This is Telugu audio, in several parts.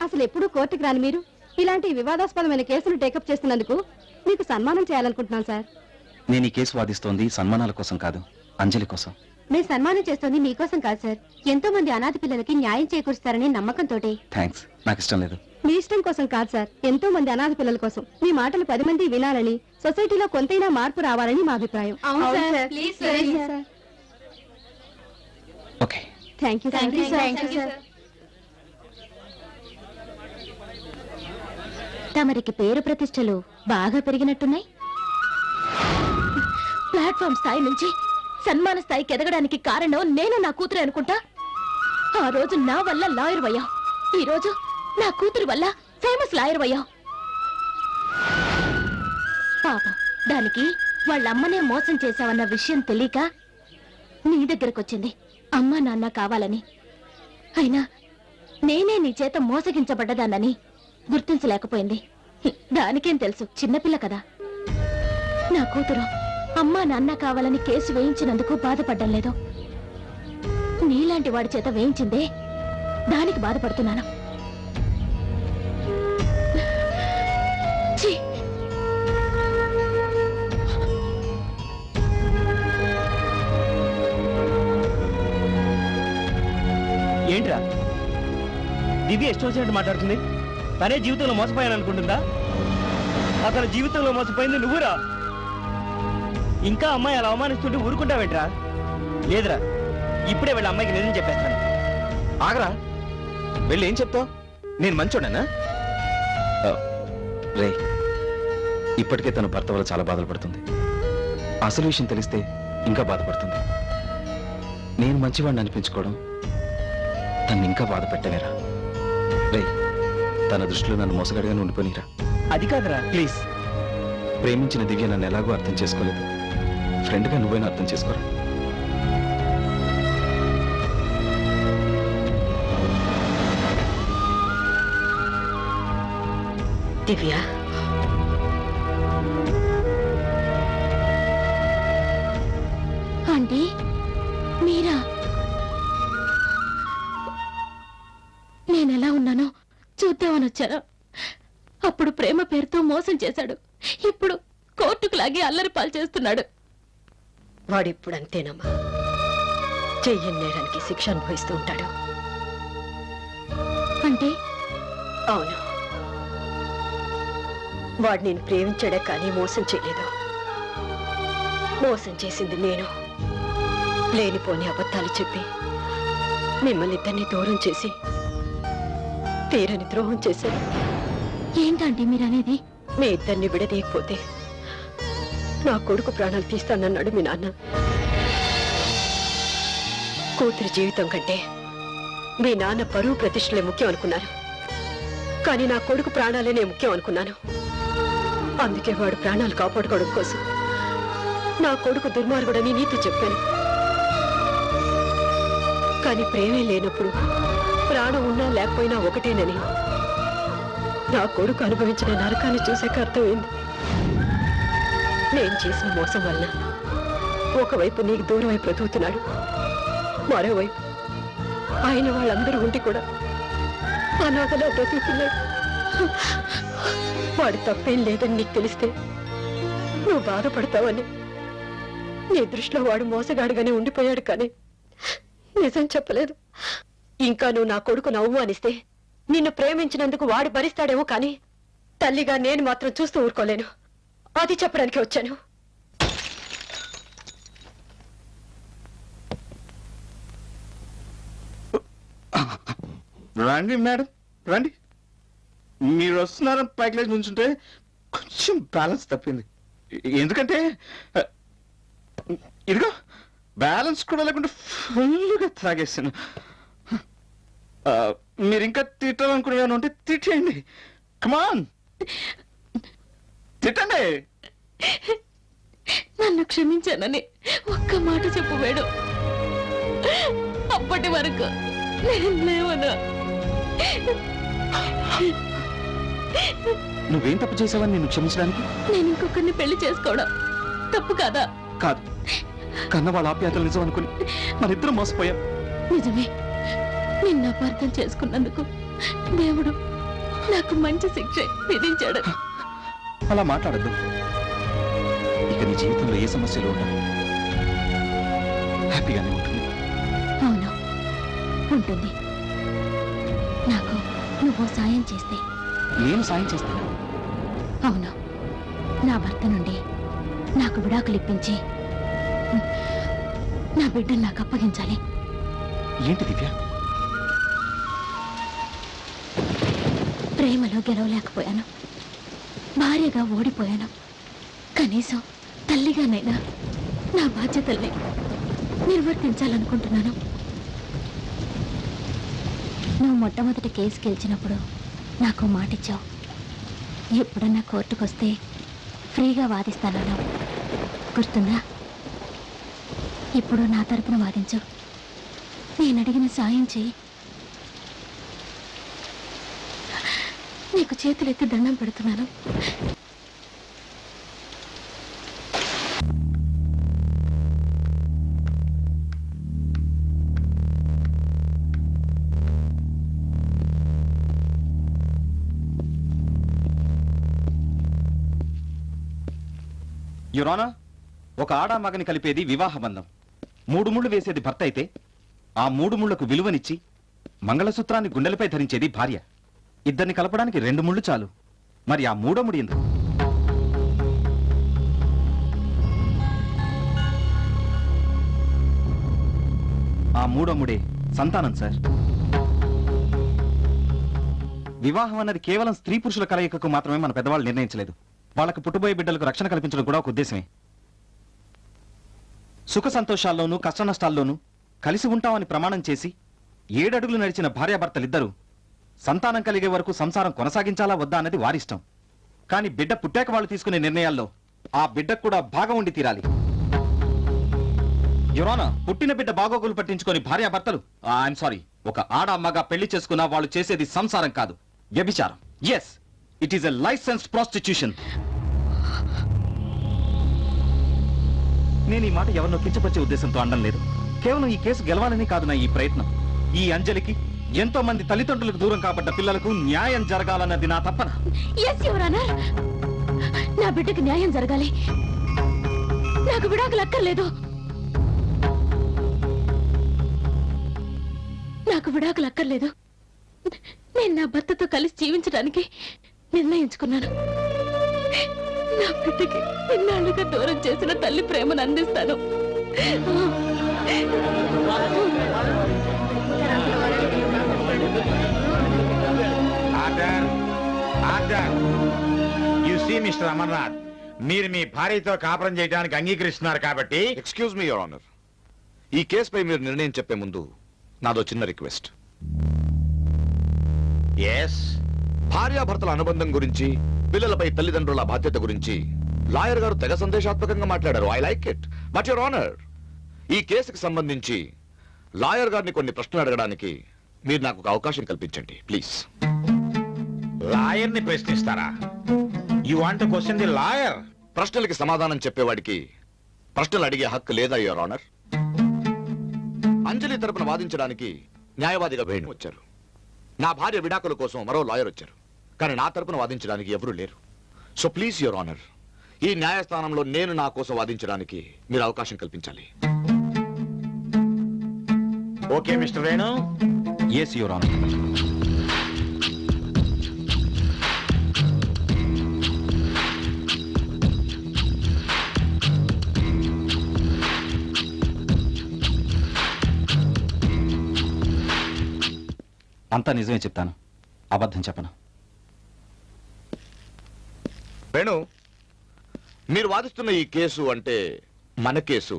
అసలు ఎప్పుడు కోర్టుకు రాని మీరు ఇలాంటి వివాదాస్పదమైన కేసులు టేకప్ చేస్తున్నందుకు మీకు సన్మానం చేయాలనుకుంటున్నాను సార్. నేను ఈ కేసు వాదిస్తోంది సన్మానాల కోసం కాదు, అంజలి కోసం. మేము సన్మానం చేస్తోంది మీకోసం కాదు సార్, ఎంతో మంది అనాథ పిల్లలకి న్యాయం చేకూరుస్తారనే నమ్మకంతో. థ్యాంక్స్, నాకు ఇష్టం లేదు. మీ ఇష్టం కోసం కాదు సార్, ఎంతో మంది అనాథ పిల్లల కోసం. మీ మాటలు 10 మంది వినాలని, సొసైటీలో కొంతైనా మార్పు రావాలని మా అభిప్రాయం. Okay, thank you sir. తమరికి పేరు ప్రతిష్టలు బాగా పెరిగినట్టున్నాయి. ప్లాట్ఫామ్ స్థాయి నుంచి సన్మాన స్థాయికి ఎదగడానికి కారణం నేను నా కూతురు అనుకుంటా. ఆ రోజు నా వల్ల లాయర్ అయ్యావు, ఈ రోజు నా కూతురు వల్ల ఫేమస్ లాయర్ అయ్యావు. పాపం దానికి వాళ్ళమ్మనే మోసం చేశావన్న విషయం తెలియక నీ దగ్గరకొచ్చింది అమ్మా నాన్న కావాలని. అయినా నేనే నీ చేత మోసగించబడ్డదానని గుర్తించలేకపోయింది. దానికేం తెలుసు, చిన్నపిల్ల కదా. నా కూతురు అమ్మా నాన్న కావాలని కేసు వేయించినందుకు బాధపడ్డం లేదు, నీలాంటి వాడి చేత వేయించిందే దానికి బాధపడుతున్నాను. ఛీ! ఏంట్రా దివ్య ఇష్టం వచ్చినట్టు మాట్లాడుతుంది? తనే జీవితంలో మోసపోయాను అనుకుంటుందా? అతని జీవితంలో మోసపోయింది నువ్వురా. ఇంకా అమ్మాయి అలా అవమానిస్తుంటే ఊరుకుంటావేంట్రా? లేదురా, ఇప్పుడే వెళ్ళి అమ్మాయికి నిజం చెప్పేస్తాను. ఆగరా, వెళ్ళి ఏం చెప్తావు? నేను మంచోడనా? రే, ఇప్పటికే తన భర్త వల్ల చాలా బాధలు పడుతుంది. అసలు విషయం తెలిస్తే ఇంకా బాధపడుతుంది. నేను మంచివాడిని అనిపించుకోవడం తను ఇంకా బాధ పెట్టవేరా. రే, తన దృష్టిలో నన్ను మోసగాడిగానే ఉండిపోయిరా. అది కాదురా. ప్లీజ్, ప్రేమించిన దివ్య నన్ను ఎలాగో అర్థం చేసుకోలేదు, ఫ్రెండ్గా నువ్వైనా అర్థం చేసుకోరా. దివ్య, ఆంటీ మీరా? నేనెలా ఉన్నానో చూద్దామని వచ్చారా? అప్పుడు ప్రేమ పేరుతో మోసం చేశాడు, ఇప్పుడు కోర్టుకు లాగి అల్లరి పాలు చేస్తున్నాడు. వాడిప్పుడు అంతేనమ్మా, చెయ్యని నేరానికి శిక్ష అనుభవిస్తూ ఉంటాడు. అంటే? అవును, వాడు నేను ప్రేమించాడే కానీ మోసం చేయలేదు. మోసం చేసింది నేను. లేనిపోని అబద్ధాలు చెప్పి మిమ్మల్ని ఇద్దరిని దూరం చేసి తీరని ద్రోహం చేశాను. ఏంటంటే మీరనేది? మీ ఇద్దరిని విడదీయకపోతే నా కొడుకు ప్రాణాలు తీస్తానన్నాడు మీ నాన్న. కూతురి జీవితం కంటే మీ నాన్న పరువు ప్రతిష్టలే ముఖ్యం అనుకున్నారు, కానీ నా కొడుకు ప్రాణాలేనే ముఖ్యం అనుకున్నాను. అందుకే వాడు ప్రాణాలు కాపాడుకోవడం కోసం నా కొడుకు దుర్మార్గుడని నీతో చెప్పాను. కానీ ప్రేమే లేనప్పుడు ప్రాణం ఉన్నా లేకపోయినా ఒకటేనని నా కొడుకు అనుభవించిన నరకాన్ని చూసాక అర్థమైంది. నేను చేసిన మోసం వల్ల ఒకవైపు నీకు దూరం అయి బ్రతుకుతున్నాడు, మరోవైపు ఆయన వాళ్ళందరూ ఉండి కూడా అనాథలా బ్రతుకుతున్నాడు. వాడు తప్పేం లేదని నీకు తెలిస్తే నువ్వు బాధపడతావని నీ దృష్టిలో వాడు మోసగాడుగానే ఉండిపోయాడు, కానీ నిజం చెప్పలేదు. ఇంకా నువ్వు నా కొడుకును అవమానిస్తే నిన్ను ప్రేమించినందుకు వాడు భరిస్తాడేమో, కానీ తల్లిగా నేను మాత్రం చూస్తూ ఊరుకోలేను. అది చెప్పడానికి వచ్చాను. రండి మేడం, రండి. మీరు వస్తున్నారని పైకి లేచి నుంచుంటే కొంచెం బ్యాలెన్స్ తప్పింది. ఎందుకంటే ఇదిగో బ్యాలెన్స్ కూడా లేకుండా ఫుల్గా తాగేసాను. మీరు ఇంకా తిట్టాలనుకునే ఉంటే తిట్టేయండి. కమాన్, తిట్టండి. నన్ను క్షమించానని ఒక్క మాట చెప్పు వేడు. అప్పటి వరకు నేను లేవను. నువ్వేం తప్పు చేసావని నిన్ను క్షమించడానికి? నేను ఇంకొకరిని పెళ్లి చేసుకోవడం తప్పు కాదా? కాదు, కన్న వాళ్ళ ఆప్యాయతలు నిజం అనుకుని మనిద్దరం మోసపోయాం. నిజమే, నిన్ను అపార్థం చేసుకున్నందుకు దేవుడు నాకు మంచి శిక్ష విధించాడు. అలా మాట్లాడద్దు. ఇక నీ జీవితంలో ఏ సమస్యలు ఉండవు. హ్యాపీగానే ఉంటుంది. అవును, ఉంటుంది. నాకు నువ్వు సాయం చేస్తే. నేను సాయం చేస్తాను. అవును, నా భర్త నుండి నాకు విడాకులు ఇప్పించి నా బిడ్డను నాకు అప్పగించాలి. ఏంటి దివ్య? ప్రేమలో గెలవలేకపోయాను, భార్యగా ఓడిపోయాను. కనీసం తల్లిగానైనా నా బాధ్యతల్ని నిర్వర్తించాలనుకుంటున్నాను. నువ్వు మొట్టమొదటి కేసు గెలిచినప్పుడు నాకు మాటిచ్చావు. ఎప్పుడన్నా కోర్టుకొస్తే ఫ్రీగా వాదిస్తానన్నావు, గుర్తుందా? ఇప్పుడు నా తరపున వాదించు. నేను అడిగిన సాయం చేయి. నీకు చేతులెత్తి దండం పెడుతున్నాను. యురానా, ఒక ఆడా మగని కలిపేది వివాహ బంధం. 3 ముళ్ళు వేసేది భర్త అయితే ఆ 3 ముళ్లకు విలువనిచ్చి మంగళసూత్రాన్ని గుండెలపై ధరించేది భార్య. ఇద్దరిని కలపడానికి 2 ముళ్ళు చాలు. మరి ఆ 3వ ముడి ఎందుకు? ఆ 3వ ముడే సంతానం సార్. వివాహం అన్నది కేవలం స్త్రీ పురుషుల కలయికకు మాత్రమే మన పెద్దవాళ్ళు నిర్ణయించలేదు. వాళ్ళకు పుట్టబోయే బిడ్డలకు రక్షణ కల్పించడం కూడా ఒక ఉద్దేశమే. సుఖ సంతోషాల్లోనూ కష్ట నష్టాల్లోనూ కలిసి ఉంటామని ప్రమాణం చేసి 7 అడుగులు నడిచిన భార్యాభర్తలిద్దరూ సంతానం కలిగే వరకు సంసారం కొనసాగించాలా వద్దా అన్నది వారిష్టం. కానీ బిడ్డ పుట్టాక వాళ్ళు తీసుకునే నిర్ణయాల్లో ఆ బిడ్డకు కూడా భాగం ఉండి తీరాలి. యురానా, పుట్టిన బిడ్డ బాగోగులు పట్టించుకొని భార్యాభర్తలు ఐఎమ్ సారీ ఒక ఆడ అమ్మగా పెళ్లి చేసుకున్నా వాళ్ళు చేసేది సంసారం కాదు, వ్యభిచారం. Yes, it is a licensed prostitution. నేను ఈ మాట ఎవరినో కించపరిచే ఉద్దేశంతో అనడం లేదు. కేవలం ఈ కేసు గెలవాలని కాదు నా ఈ ప్రయత్నం. ఈ అంజలికి, ఎంతో మంది తల్లిదండ్రులకు దూరం కాబడ్డ పిల్లలకు న్యాయం జరగాలన్నది నా తపన. ఎస్ యువర్ ఆనర్, నా బిడ్డకి న్యాయం జరగాలి. నాకు విడాకులు అక్కర్లేదు. నాకు విడాకులు అక్కర్లేదు. నేను నా భర్తతో కలిసి జీవించడానికి నిర్ణయించుకున్నాను. నా బిడ్డకి ఇన్నాళ్ళుగా దూరం చేసిన తల్లి ప్రేమను అందిస్తాను. మిస్టర్ అమర్నాథ్, మీరు మీ భార్యతో కాపురం చేయడానికి అంగీకరిస్తున్నారు కాబట్టి. ఎక్స్క్యూజ్ మీ యువర్ ఆనర్, ఈ కేసుపై మీరు నిర్ణయం చెప్పే ముందు నాదో చిన్న రిక్వెస్ట్. ఎస్, భార్యాభర్తల అనుబంధం గురించి, పిల్లలపై తల్లిదండ్రుల బాధ్యత గురించి లాయర్ గారు తెగ సందేశాత్మకంగా మాట్లాడారు. I like it. But your honour, ఈ కేసుకి సంబంధించి లాయర్ గారిని కొన్ని ప్రశ్నలు అడగడానికి మీరు నాకు ఒక అవకాశం కల్పించండి ప్లీజ్. లాయర్ ని ప్రశ్నిస్తారా? You want to question the lawyer? ప్రశ్నలకి సమాధానం చెప్పేవాడికి ప్రశ్నలు అడిగే హక్కు లేదా యువర్ ఆనర్? అంజలి తరపున వాదించడానికి న్యాయవాదిగా వేణు వచ్చారు. నా భార్య విడాకుల కోసం మరో లాయర్ వచ్చారు. కానీ నా తరపున వాదించడానికి ఎవరూ లేరు. సో ప్లీజ్ యువర్ ఆనర్, ఈ న్యాయస్థానంలో నేను నా కోసం వాదించడానికి మీరు అవకాశం కల్పించాలి. Okay mister Venu. Yes your honour. అంతా నిజమే చెప్తాను, అబద్ధం చెప్పను. వేణు, మీరు వాదిస్తున్న ఈ కేసు అంటే మన కేసు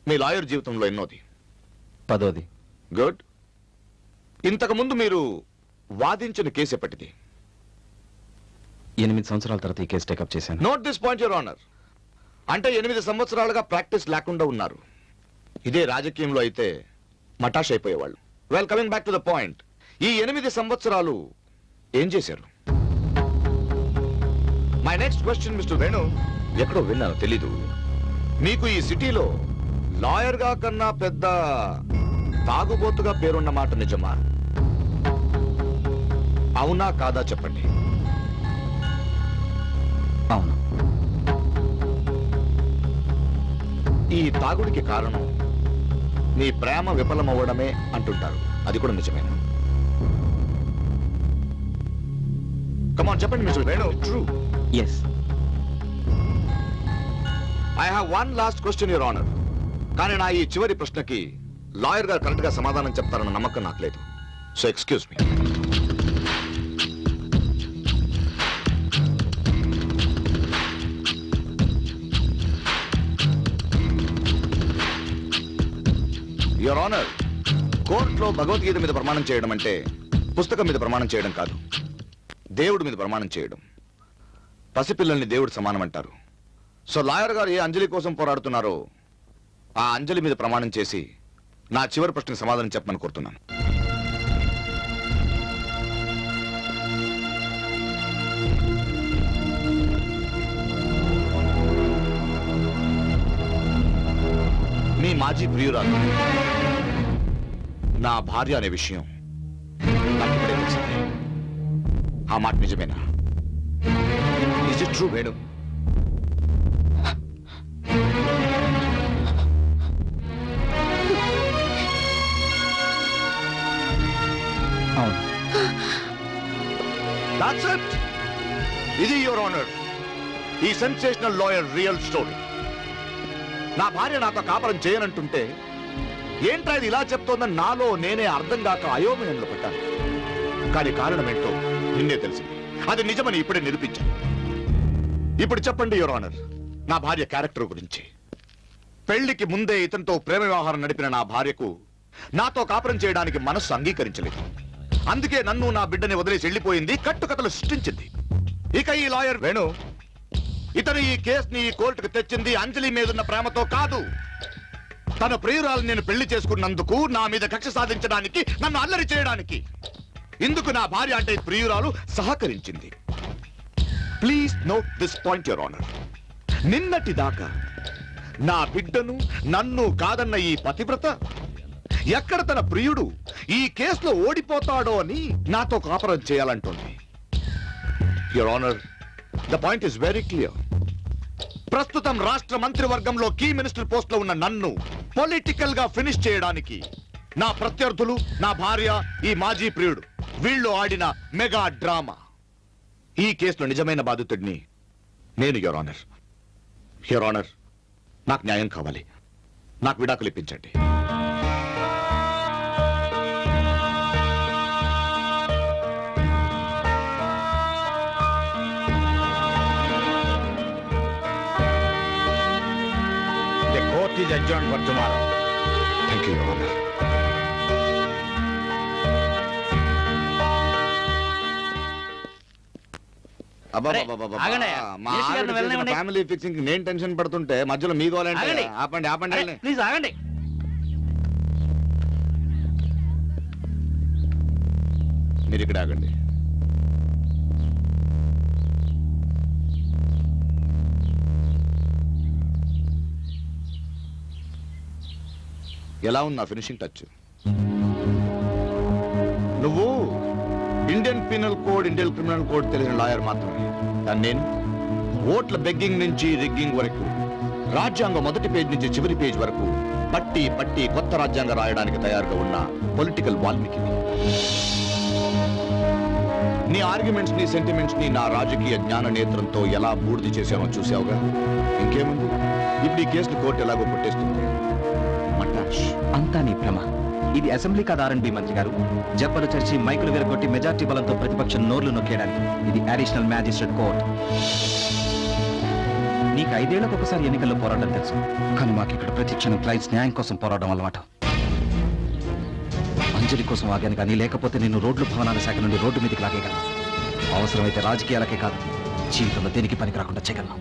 మీ లాయర్ జీవితంలో ఎన్నోది? 10వ. గుడ్. ఇంతకు ముందు మీరు వాదించిన కేసు ఎప్పటిది? 8 సంవత్సరాల తర్వాత ఈ కేసు టేకప్ చేశాను. Note this point your honour. అంటే 8 సంవత్సరాలుగా ప్రాక్టీస్ లేకుండా ఉన్నారు. ఇదే రాజకీయంలో అయితే మటాష్ అయిపోయేవాళ్ళు. Well, coming back to the point, ఈ 8 సంవత్సరాలు ఏం చేశారు? My next question mister Venu, ఎక్కడో విన్నాను తెలీదు, మీకు ఈ సిటీలో లాయర్ గా కన్నా పెద్ద తాగుబోతుగా పేరున్న మాట నిజమా? అవునా కాదా చెప్పండి. అవును. ఈ తాగుడికి కారణం నీ ప్రేమ విఫలమవ్వడమే అంటుంటారు. అది కూడా నిజమేనా? కమాన్ చెప్పండి mister Venu. True. Yes. I have one last question your honour. కానీ నా ఈ చివరి ప్రశ్నకి లాయర్ గారు కరెక్ట్ గా సమాధానం చెప్తారన్న నమ్మకం నాకు లేదు. So excuse me. Your honour, కోర్టులో భగవద్గీత మీద ప్రమాణం చేయడం అంటే పుస్తకం మీద ప్రమాణం చేయడం కాదు, దేవుడి మీద ప్రమాణం చేయడం. పసిపిల్లల్ని దేవుడు సమానం అంటారు. సో లాయర్ గారు ఏ అంజలి కోసం పోరాడుతున్నారో ఆ అంజలి మీద ప్రమాణం చేసి నా చివరి ప్రశ్నకు సమాధానం చెప్పమని కోరుతున్నాను. మీ మాజీ ప్రియురాలు నా భార్య అనే విషయం నాకు ఇప్పుడే తెలిసింది. ఆ మాట నిజమేనా? Is it true Venu? అవును. That's it. ఇది యువర్ ఆనర్ ఈ సెన్సేషనల్ లాయర్ రియల్ స్టోరీ. నా భార్య నాతో కాపురం చేయనంటుంటే ఏంట్రా ఇది ఇలా చెప్తోందని నాలో నేనే అర్థం కాక అయోమయంలో పెట్టాను. కానీ కారణం ఏంటో నిన్నే తెలిసింది. అది నిజమని ఇప్పుడే నిరూపించాను. ఇప్పుడు చెప్పండి యువర్ ఆనర్, నా భార్య క్యారెక్టర్ గురించి. పెళ్లికి ముందే ఇతనితో ప్రేమ వ్యవహారం నడిపిన నా భార్యకు నాతో కాపురం చేయడానికి మనస్సు అంగీకరించలేదు. అందుకే నన్ను నా బిడ్డని వదిలేసి వెళ్ళిపోయింది, కట్టుకథలు సృష్టించింది. ఇక ఈ లాయర్ వేణు ఇతను ఈ కేసుని ఈ కోర్టుకు తెచ్చింది అంజలి మీదున్న ప్రేమతో కాదు. తన ప్రియురాలు నేను పెళ్లి చేసుకున్నందుకు నా మీద కక్ష సాధించడానికి, నన్ను అల్లరి చేయడానికి. ఇందుకు నా భార్య అంటే ప్రియురాలు సహకరించింది. Please note this point your honour. నిన్నటి దాకా నా బిడ్డను నన్ను కాదన్న ఈ పతివ్రత ఎక్కడ తన ప్రియుడు ఈ కేసులో ఓడిపోతాడో అని నాతో కాపురం చేయాలంటుంది. Your honour, the point is very clear. ప్రస్తుతం రాష్ట్ర మంత్రివర్గంలో కీ మినిస్టర్ పోస్ట్ లో ఉన్న నన్ను పొలిటికల్ గా ఫినిష్ చేయడానికి నా ప్రత్యర్థులు, నా భార్య, ఈ మాజీ ప్రియుడు వీళ్ళు ఆడిన మెగా డ్రామా. ఈ కేసులో నిజమైన బాధితుడిని నేను యువర్ ఆనర్. యువర్ ఆనర్, నాకు న్యాయం కావాలి. నాకు విడాకులు ఇప్పించండి. The court is adjourned for tomorrow. Thank you your honour. ఆగండి. మా జేసీ గారిని వెళ్ళనివ్వండి. ఫ్యామిలీ ఫిక్సింగ్ నేను టెన్షన్ పడుతుంటే మధ్యలో మీ గోలంటే ఆగండి. ఆపండి ఆపండి వెళ్ళండి. ప్లీజ్ ఆగండి. మీరు ఇక్కడ ఆగండి. ఎలా ఉంది నా ఫినిషింగ్ టచ్? నువ్వు Indian penal code, Indian criminal code తెలిసిన లాయర్ మాత్రమే. కానీ నేను ఓట్ల బెగ్గింగ్ నుంచి రిగ్గింగ్ వరకు, రాజ్యాంగం మొదటి పేజ్ నుంచి చివరి పేజ్ వరకు పట్టి పట్టి కొత్త రాజ్యాంగం రాయడానికి తయారుగా ఉన్న పొలిటికల్ వాల్మీకిని. నీ ఆర్గ్యుమెంట్స్ ని, సెంటిమెంట్స్ ని నా రాజకీయ జ్ఞాన నేత్రంతో ఎలా బూడిద చేశామో చూసావుగా. ఇంకేముంది, ఇప్పుడు ఈ కేసులు కోర్టు ఎలాగో కొట్టేస్తుంది. మటాష్. అంతా నీ భ్రమ. ఇది అసెంబ్లీ కాదు ఆర్ఎండ్బి మంత్రి గారు. జబ్బలు చర్చి మైకులు విరగొట్టి మెజార్టీ బలంతో ప్రతిపక్షం నోర్లు నొక్కేయడానికి. ఇది అడిషనల్ మ్యాజిస్ట్రేట్ కోర్ట్. నీకు 5 ఏళ్లకు ఒకసారి ఎన్నికల్లో పోరాటం తెలుసు, కానీ మాకు ఇక్కడ ప్రతి క్షణం క్లయింట్స్ న్యాయం కోసం పోరాటం అలవాట. అంజలి కోసం ఆగాను, కానీ లేకపోతే నేను రోడ్లు భవనాల శాఖ నుండి రోడ్డు మీదకి లాగేయగలను. అవసరమైతే రాజకీయాలకే కాదు, జీవితంలో దేనికి పనికి రాకుండా చేయగలను.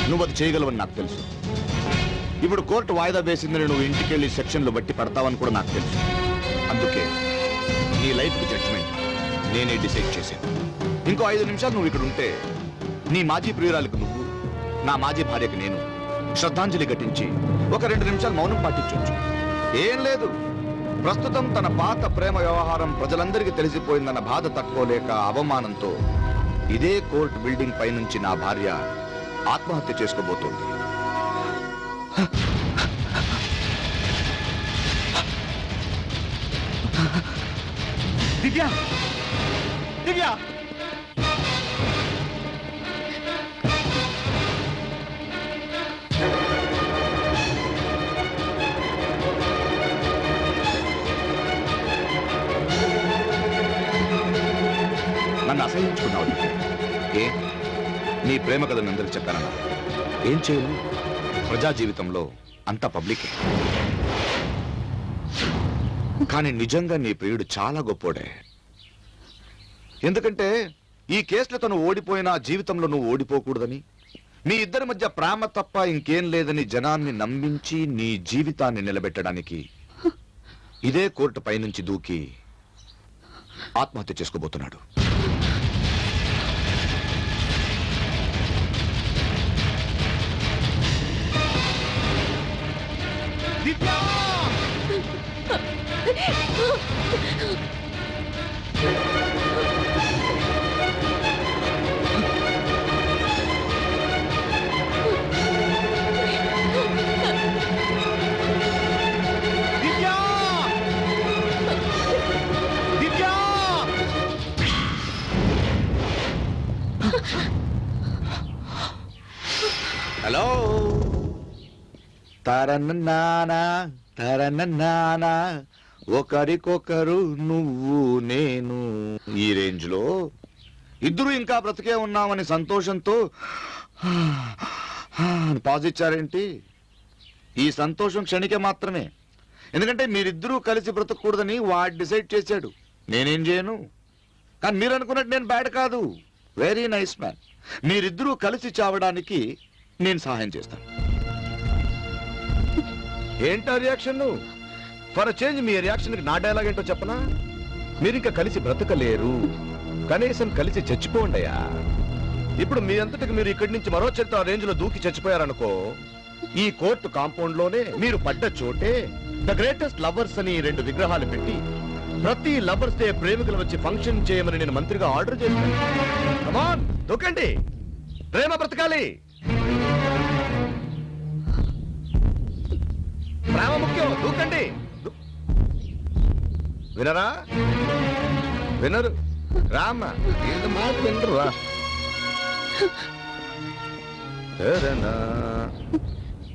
నువ్వు అది చేయగలవని నాకు తెలుసు. ఇప్పుడు కోర్టు వాయిదా వేసిందని నువ్వు ఇంటికి వెళ్ళి సెక్షన్లు బట్టి పడతావని కూడా నాకు తెలుసు. అందుకే నీ లైఫ్ జడ్జిమెంట్ నేనే డిసైడ్ చేశాను. ఇంకో 5 నిమిషాలు నువ్వు ఇక్కడ ఉంటే నీ మాజీ ప్రియురాలకు నువ్వు, నా మాజీ భార్యకు నేను శ్రద్ధాంజలి ఘటించి ఒక 2 నిమిషాలు మౌనం పాటించవచ్చు. ఏం లేదు, ప్రస్తుతం తన పాత ప్రేమ వ్యవహారం ప్రజలందరికీ తెలిసిపోయిందన్న బాధ తట్టుకోలేక అవమానంతో ఇదే కోర్ట్ బిల్డింగ్ పై నుంచి నా భార్య ఆత్మహత్య చేసుకోబోతోంది. దివ్య దివ్య నన్ను అసహించుకున్నావు దివ్య. ఏ నీ ప్రేమ కథను అందరికి చెప్పానన్నా ఏం చేయను? ప్రజా జీవితంలో అంతా పబ్లికే. కానీ నిజంగా నీ ప్రియుడు చాలా గొప్పోడే. ఎందుకంటే ఈ కేసులో తను ఓడిపోయినా జీవితంలో నువ్వు ఓడిపోకూడదని, మీ ఇద్దరి మధ్య ప్రేమ తప్ప ఇంకేం లేదని జనాన్ని నమ్మించి నీ జీవితాన్ని నిలబెట్టడానికి ఇదే కోర్టు పైనుంచి దూకి ఆత్మహత్య చేసుకోబోతున్నాడు. హలో తరన్నానా తరన్నానా, ఒకరికొకరు నువ్వు నేను. ఈ రేంజ్ లో ఇద్దరు ఇంకా బ్రతికే ఉన్నామని సంతోషంతో పాజ్ ఇచ్చారేంటి? ఈ సంతోషం క్షణికే మాత్రమే. ఎందుకంటే మీరిద్దరూ కలిసి బ్రతకూడదని వాడు డిసైడ్ చేశాడు. నేనేం చేయను. కానీ మీరు అనుకున్నట్టు నేను బ్యాడ్ కాదు. Very nice man. మీరిద్దరూ కలిసి చావడానికి నేను సహాయం చేస్తాను. ఏంటా reaction? For change me reaction కి నా డైలాగ్ ఏంటో చెప్పనా? మీరింకా కలిసి బ్రతకలేరు, కనీసం కలిసి చచ్చిపోండియా. ఇప్పుడు మీ అంతటికి మీరు ఇక్కడి నుంచి మరో చెత్త రేంజ్ లో దూకి చచ్చిపోయారనుకో, ఈ కోర్టు కాంపౌండ్ లోనే మీరు పడ్డ చోటే ద గ్రేటెస్ట్ లవర్స్ అని 2 విగ్రహాలు పెట్టి ప్రతి లవర్స్ డే ప్రేమికులు వచ్చి ఫంక్షన్ చేయమని నేను మంత్రిగా ఆర్డర్ చేశాను. కమాన్ దూకండి, ప్రేమ బ్రతకాలి. ప్రేమ ముఖ్యం, దూకండి. వినరా? వినరు రామ్మ, ఏది మాట వినరు రా.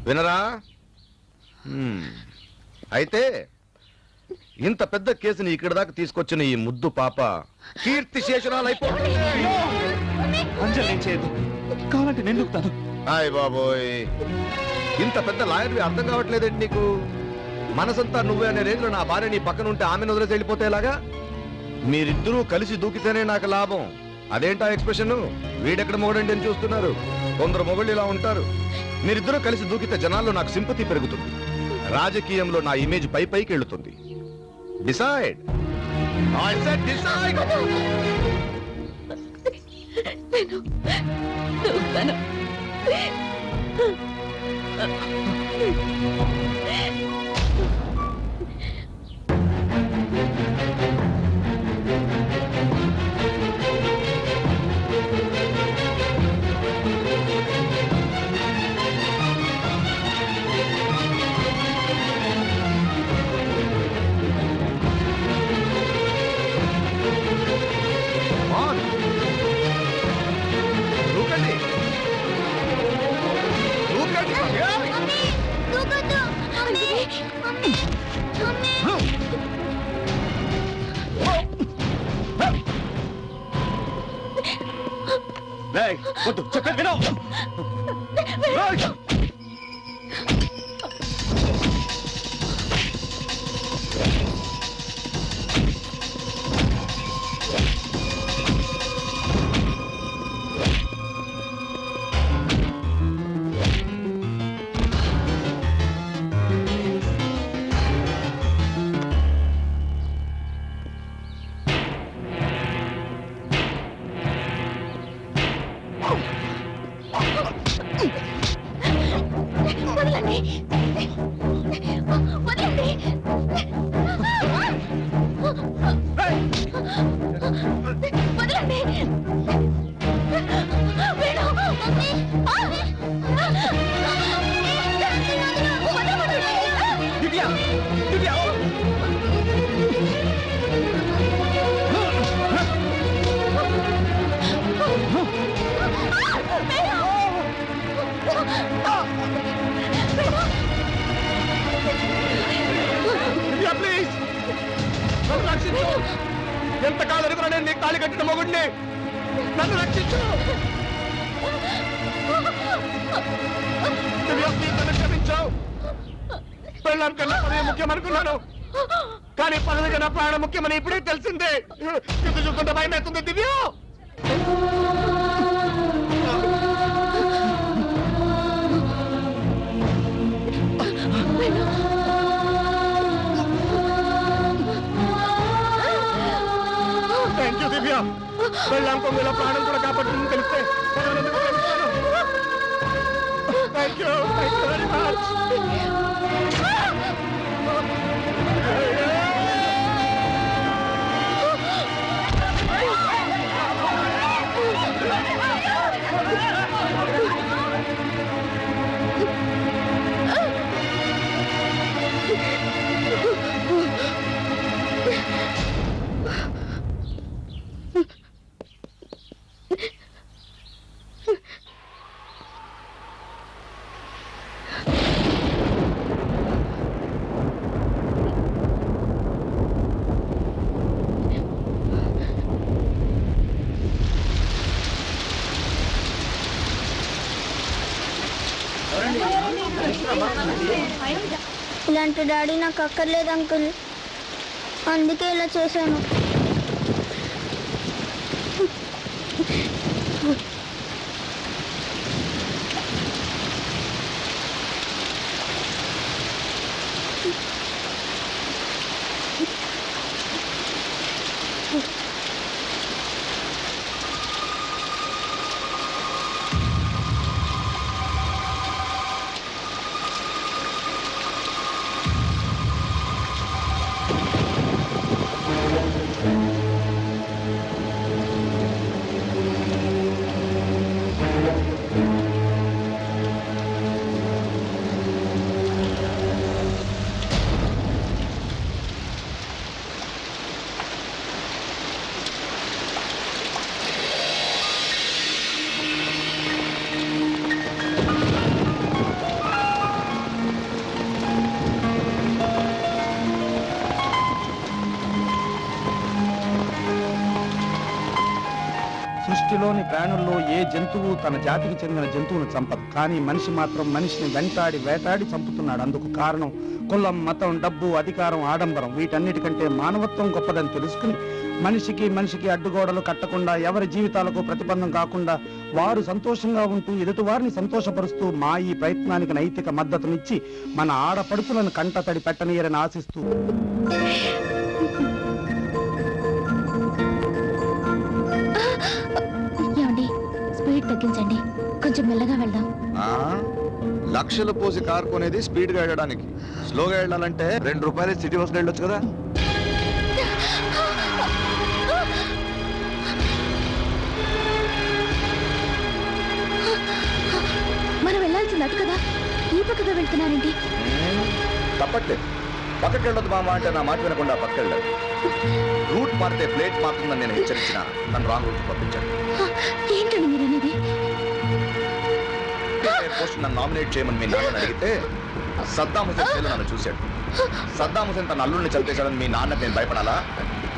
వినరా? అయితే ఇంత పెద్ద కేసుని ఇక్కడి దాకా తీసుకొచ్చిన ఈ ముద్దు పాప కీర్తి శేషరాలు అయిపోతుంది. అంజలి నేను చేయదు, కావాలంటే నేను దూకుతాను. హాయ్ బాబోయ్, ఇంత పెద్ద లాయర్వి అర్థం కావట్లేదండి నీకు? మనసంతా నువ్వే అనే రేంజ్ లో నా భార్య నీ పక్కన ఉంటే ఆమెను వదిలేసి వెళ్ళిపోతే ఎలాగా? మీరిద్దరూ కలిసి దూకితేనే నాకు లాభం. అదేంటా ఎక్స్ప్రెషన్? వీడెక్కడ మొగడండి అని చూస్తున్నారు. కొందరు మొగళ్ళు ఇలా ఉంటారు. మీరిద్దరూ కలిసి దూకితే జనాల్లో నాకు సింపతి పెరుగుతుంది, రాజకీయంలో నా ఇమేజ్ పైకి వెళుతుంది. డిసైడ్. I said decide. నేను దూకుతాను. On. దూకండి. దూకండి. ఏయ్, వద్దు, చెప్పేది విను. ఏయ్! Venu, mummy! Divya Divya Divya please నన్ను రక్షించు. ఎంతకాలం ఎదుగురా నేను నీకు తాళి కట్టిన మొగుడిని. నన్ను రక్షించు. దివ్య ప్లీజ్ నన్ను క్షమించావు. పెళ్ళాం కన్నా పదవి ముఖ్యం అనుకున్నాను, కానీ పదవి కన్నా ప్రాణం ముఖ్యమని ఇప్పుడే తెలిసిందే. యుద్ధ చూస్తుంటే భయం అవుతుంది దివ్య. థ్యాంక్ యూ దివ్య. పెళ్ళాం కొంగుల ప్రాణం కూడా కాపాడుతుందని తెలిస్తే థ్యాంక్ యూ వెరీ మచ్. ఇలాంటి డాడీ నాకు అక్కర్లేదు అంకుల్, అందుకే ఇలా చేశాను. సృష్టిలోని ప్రాణుల్లో ఏ జంతువు తన జాతికి చెందిన జంతువును చంపదు, కానీ మనిషి మాత్రం మనిషిని వెంటాడి వేటాడి చంపుతున్నాడు. అందుకు కారణం కులం, మతం, డబ్బు, అధికారం, ఆడంబరం. వీటన్నిటికంటే మానవత్వం గొప్పదని తెలుసుకుని మనిషికి అడ్డుగోడలు కట్టకుండా, ఎవరి జీవితాలకు ప్రతిబంధం కాకుండా వారు సంతోషంగా ఉంటూ ఎదుటివారిని సంతోషపరుస్తూ మా ఈ ప్రయత్నానికి నైతిక మద్దతునిచ్చి మన ఆడపడుచులను కంటతడి పెట్టనీయరని ఆశిస్తూ ఏమండి, స్పీడ్ తగ్గించండి, కొంచెం మెల్లగా వెళ్దాం. లక్షలు పోసి కారు కొనేది స్పీడ్ గా వెళ్ళడానికి. స్లోగా వెళ్ళాలంటే ₹2 సిటీ బస్ వెళ్ళొచ్చు కదా. మనం వెళ్ళాల్సింది అటు కదా, ఈ పక్కగా వెళ్తున్నారేంటి? తప్పట్లేదు, పక్కకి వెళ్ళొద్దు మామ అంటే నా మాట వినకుండా పక్కకి వెళ్ళాడు. రూట్ మారితే ప్లేట్ మారుతుందని నేను హెచ్చరించిన నన్ను రాంగ్ రూట్ పంపించాడు. ఏంటండి మీరు అనేది? పోస్ట్ నన్ను నామినేట్ చేయమని మీ నాన్న అడిగితే సద్దాం హుసేన్ జైల్లో నన్ను చూశాడు. సద్దాం హుసేన్ తన అల్లుడిని చంపేశాడని మీ నాన్నకి నేను భయపడాలా?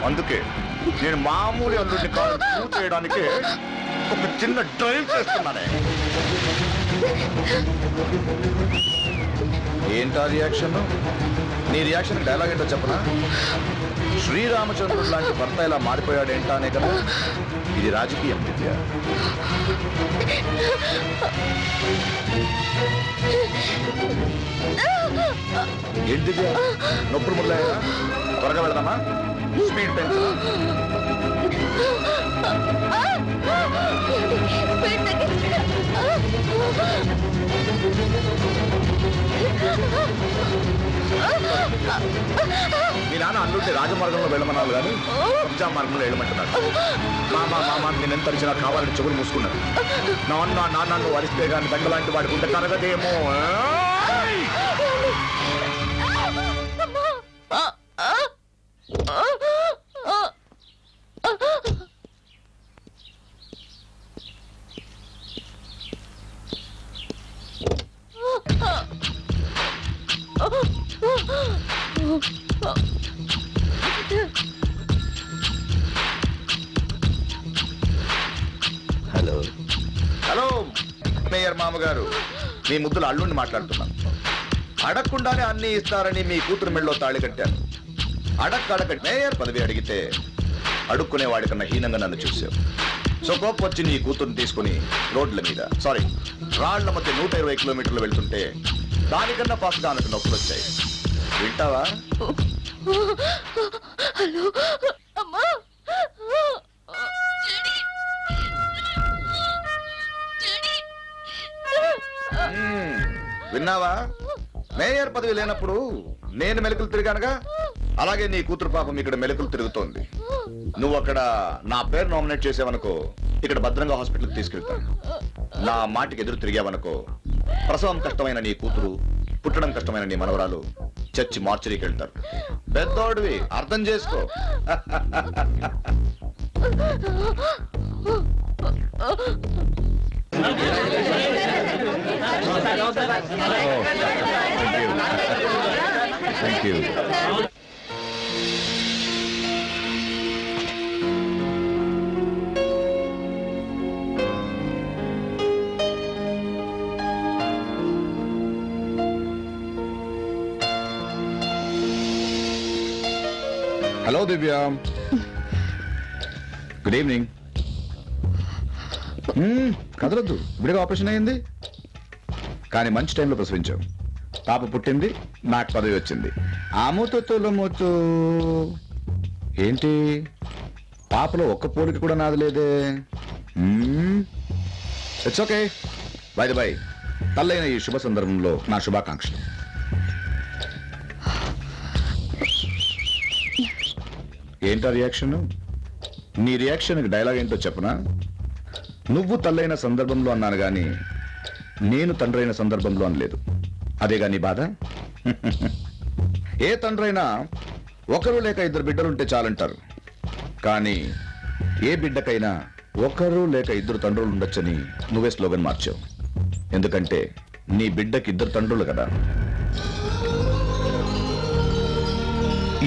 అందుకే నేను మామూలు అల్లుడిని కాదు ప్రూవ్ చేయడానికి ఒక చిన్న డ్రైవ్ చేస్తున్నానే. ఏంటా రియాక్షన్? నీ రియాక్షన్ డైలాగ్ ఏంటో చెప్పనా? శ్రీరామచంద్రుడు లాంటి భర్త ఇలా మారిపోయాడేంటా అనే కదా. ఇది రాజకీయం దివ్య. ఏంటి దివ్య, నొప్పులు ముళ్ళాయా? త్వరగా వెళదామా? స్పీడ్ పెంచు. మీ మీ నాన్న అల్లుడిని రాజమార్గంలో వెళ్ళమన్నారు కానీ కబ్జా మార్గంలో వెళ్ళమంటున్నాడు. మామ నేను ఎంత అరిచినా కావాలని చెవులు మూసుకున్నాడు. నాన్న వరిస్తే కానీ దండలాంటి వాడికి ఉంటే కరగదేమో. హలో హలో మేయర్ మామగారు, మీ ముద్దులు అల్లుడిని మాట్లాడుతున్నాను. అడగకుండానే అన్ని ఇస్తారని మీ కూతురు మెళ్ళలో తాళి కట్టాను. అడక్క మేయర్ పదవి అడిగితే అడుక్కునే వాడికన్నా హీనంగా నన్ను చూసావు. సో కోపం వచ్చి నీ కూతురుని తీసుకుని రోడ్ల మీద రాళ్ల మధ్య 120 కిలోమీటర్లు వెళ్తుంటే దానికన్నా ఫాస్ట్ గా ఆమెకు నొప్పులు వచ్చాయి. వింటావా? హలో అమ్మా, విన్నావా? మేయర్ పదవి లేనప్పుడు నేను మెలకులు తిరిగానుగా, అలాగే నీ కూతురు పాపం ఇక్కడ మెలకులు తిరుగుతోంది. నువ్వు అక్కడ నా పేరు నామినేట్ చేసావనుకో, ఇక్కడ భద్రంగా హాస్పిటల్కి తీసుకెళ్తాను. నా మాటికి ఎదురు తిరిగావనుకో, ప్రసవం కష్టమైన నీ కూతురు, పుట్టడం కష్టమైన నీ మనవరాలు చచ్చి మార్చరీకి వెళ్తారు. పెద్దోడివి, అర్థం చేసుకో. Thank you. Hello Divya, good evening. కదలొద్దు, ఇప్పుడే ఆపరేషన్ అయింది. కానీ మంచి టైంలో ప్రసవించావు. పాప పుట్టింది, నాకు పదవి వచ్చింది. ఆ మూతొత్తులమూతు ఏంటి, పాపలో ఒక్క పోలిక కూడా నాది లేదే. It's okay. By the by, తల్లైన ఈ శుభ సందర్భంలో నా శుభాకాంక్షలు. ఏంటా రియాక్షన్? నీ రియాక్షన్కి డైలాగ్ ఏంటో చెప్పనా? నువ్వు తల్లైన సందర్భంలో అన్నాను గాని నేను తండ్రైన సందర్భంలో అనలేదు. అదేగా నీ బాధ? ఏ తండ్రైనా ఒకరు లేక ఇద్దరు బిడ్డలుంటే చాలంటారు. కానీ ఏ బిడ్డకైనా ఒకరు లేక ఇద్దరు తండ్రులు ఉండొచ్చని నువ్వే స్లోగన్ మార్చావు. ఎందుకంటే నీ బిడ్డకి ఇద్దరు తండ్రులు కదా.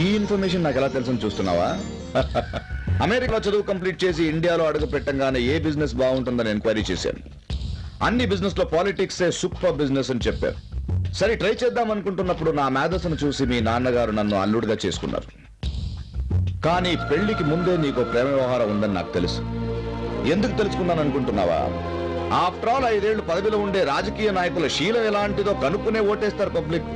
ఈ ఇన్ఫర్మేషన్ నాకు ఎలా తెలుసని చూస్తున్నావా? అమెరికాలో చదువు కంప్లీట్ చేసి ఇండియాలో అడుగు పెట్టంగానే ఏ బిజినెస్ బాగుంటుందని ఎంక్వైరీ చేశాను. అన్ని బిజినెస్ లో పాలిటిక్సే సూపర్ బిజినెస్ అని చెప్పారు. సరే ట్రై చేద్దాం అనుకుంటున్నప్పుడు నా మేధస్సును చూసి మీ నాన్నగారు నన్ను అల్లుడిగా చేసుకున్నారు. కానీ పెళ్లికి ముందే నీకు ప్రేమ వ్యవహారం ఉందని నాకు తెలుసు. ఎందుకు తెలుసుకున్నాను అనుకుంటున్నావా? ఆఫ్టర్ ఆల్ 5 ఏళ్లు పదవిలో ఉండే రాజకీయ నాయకుల శీలం ఎలాంటిదో కనుక్కునే ఓటేస్తారు పబ్లిక్.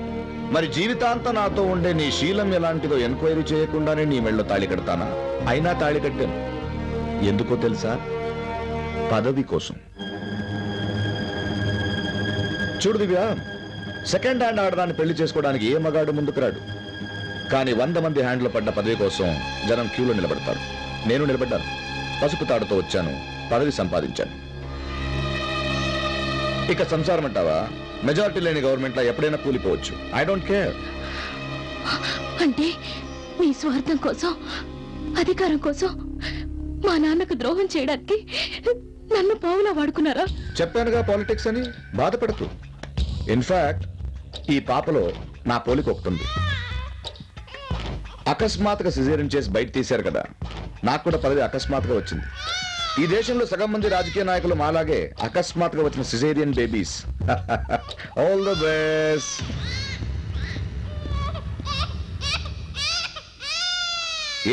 మరి జీవితాంతం నాతో ఉండే నీ శీలం ఎలాంటిదో ఎంక్వైరీ చేయకుండానే నీ మెళ్ళో తాళి కడతానా? అయినా తాళి కట్టాను. ఎందుకో తెలుసా? పదవి కోసం. చూడు దివ్య, సెకండ్ హ్యాండ్ ఆడదాన్ని పెళ్లి చేసుకోవడానికి ఏ మగాడు ముందుకు రాడు. కానీ 100 మంది హ్యాండ్లో పడ్డ పదవి కోసం జనం క్యూలో నిలబడతారు. నేను నిలబడ్డాను. పసుపు తాడుతో వచ్చాను, పదవి సంపాదించాను. ఇక సంసారం అంటావా? మెజారిటీ లేని గవర్నమెంట్ లో ఎప్పుడైనా కూలిపోవచ్చు. I don't care. అంటే మీ స్వార్థం కోసం, అధికారం కోసం మా నాన్నకు ద్రోహం చేయడానికి నన్ను పావులా వాడుకున్నారా? చెప్పానుగా పాలిటిక్స్ అని. బాధపడకు. ఇన్ఫాక్ట్ ఈ పాపలో నా పోలిక ఒకటి. అకస్మాత్తుగా సిజేరియన్ చేసి బయట తీశారు కదా, నాకు కూడా పదవి అకస్మాత్తుగా వచ్చింది. ఈ దేశంలో సగం మంది రాజకీయ నాయకులు మాలాగే అకస్మాత్తుగా వచ్చిన caesarean babies. All the best.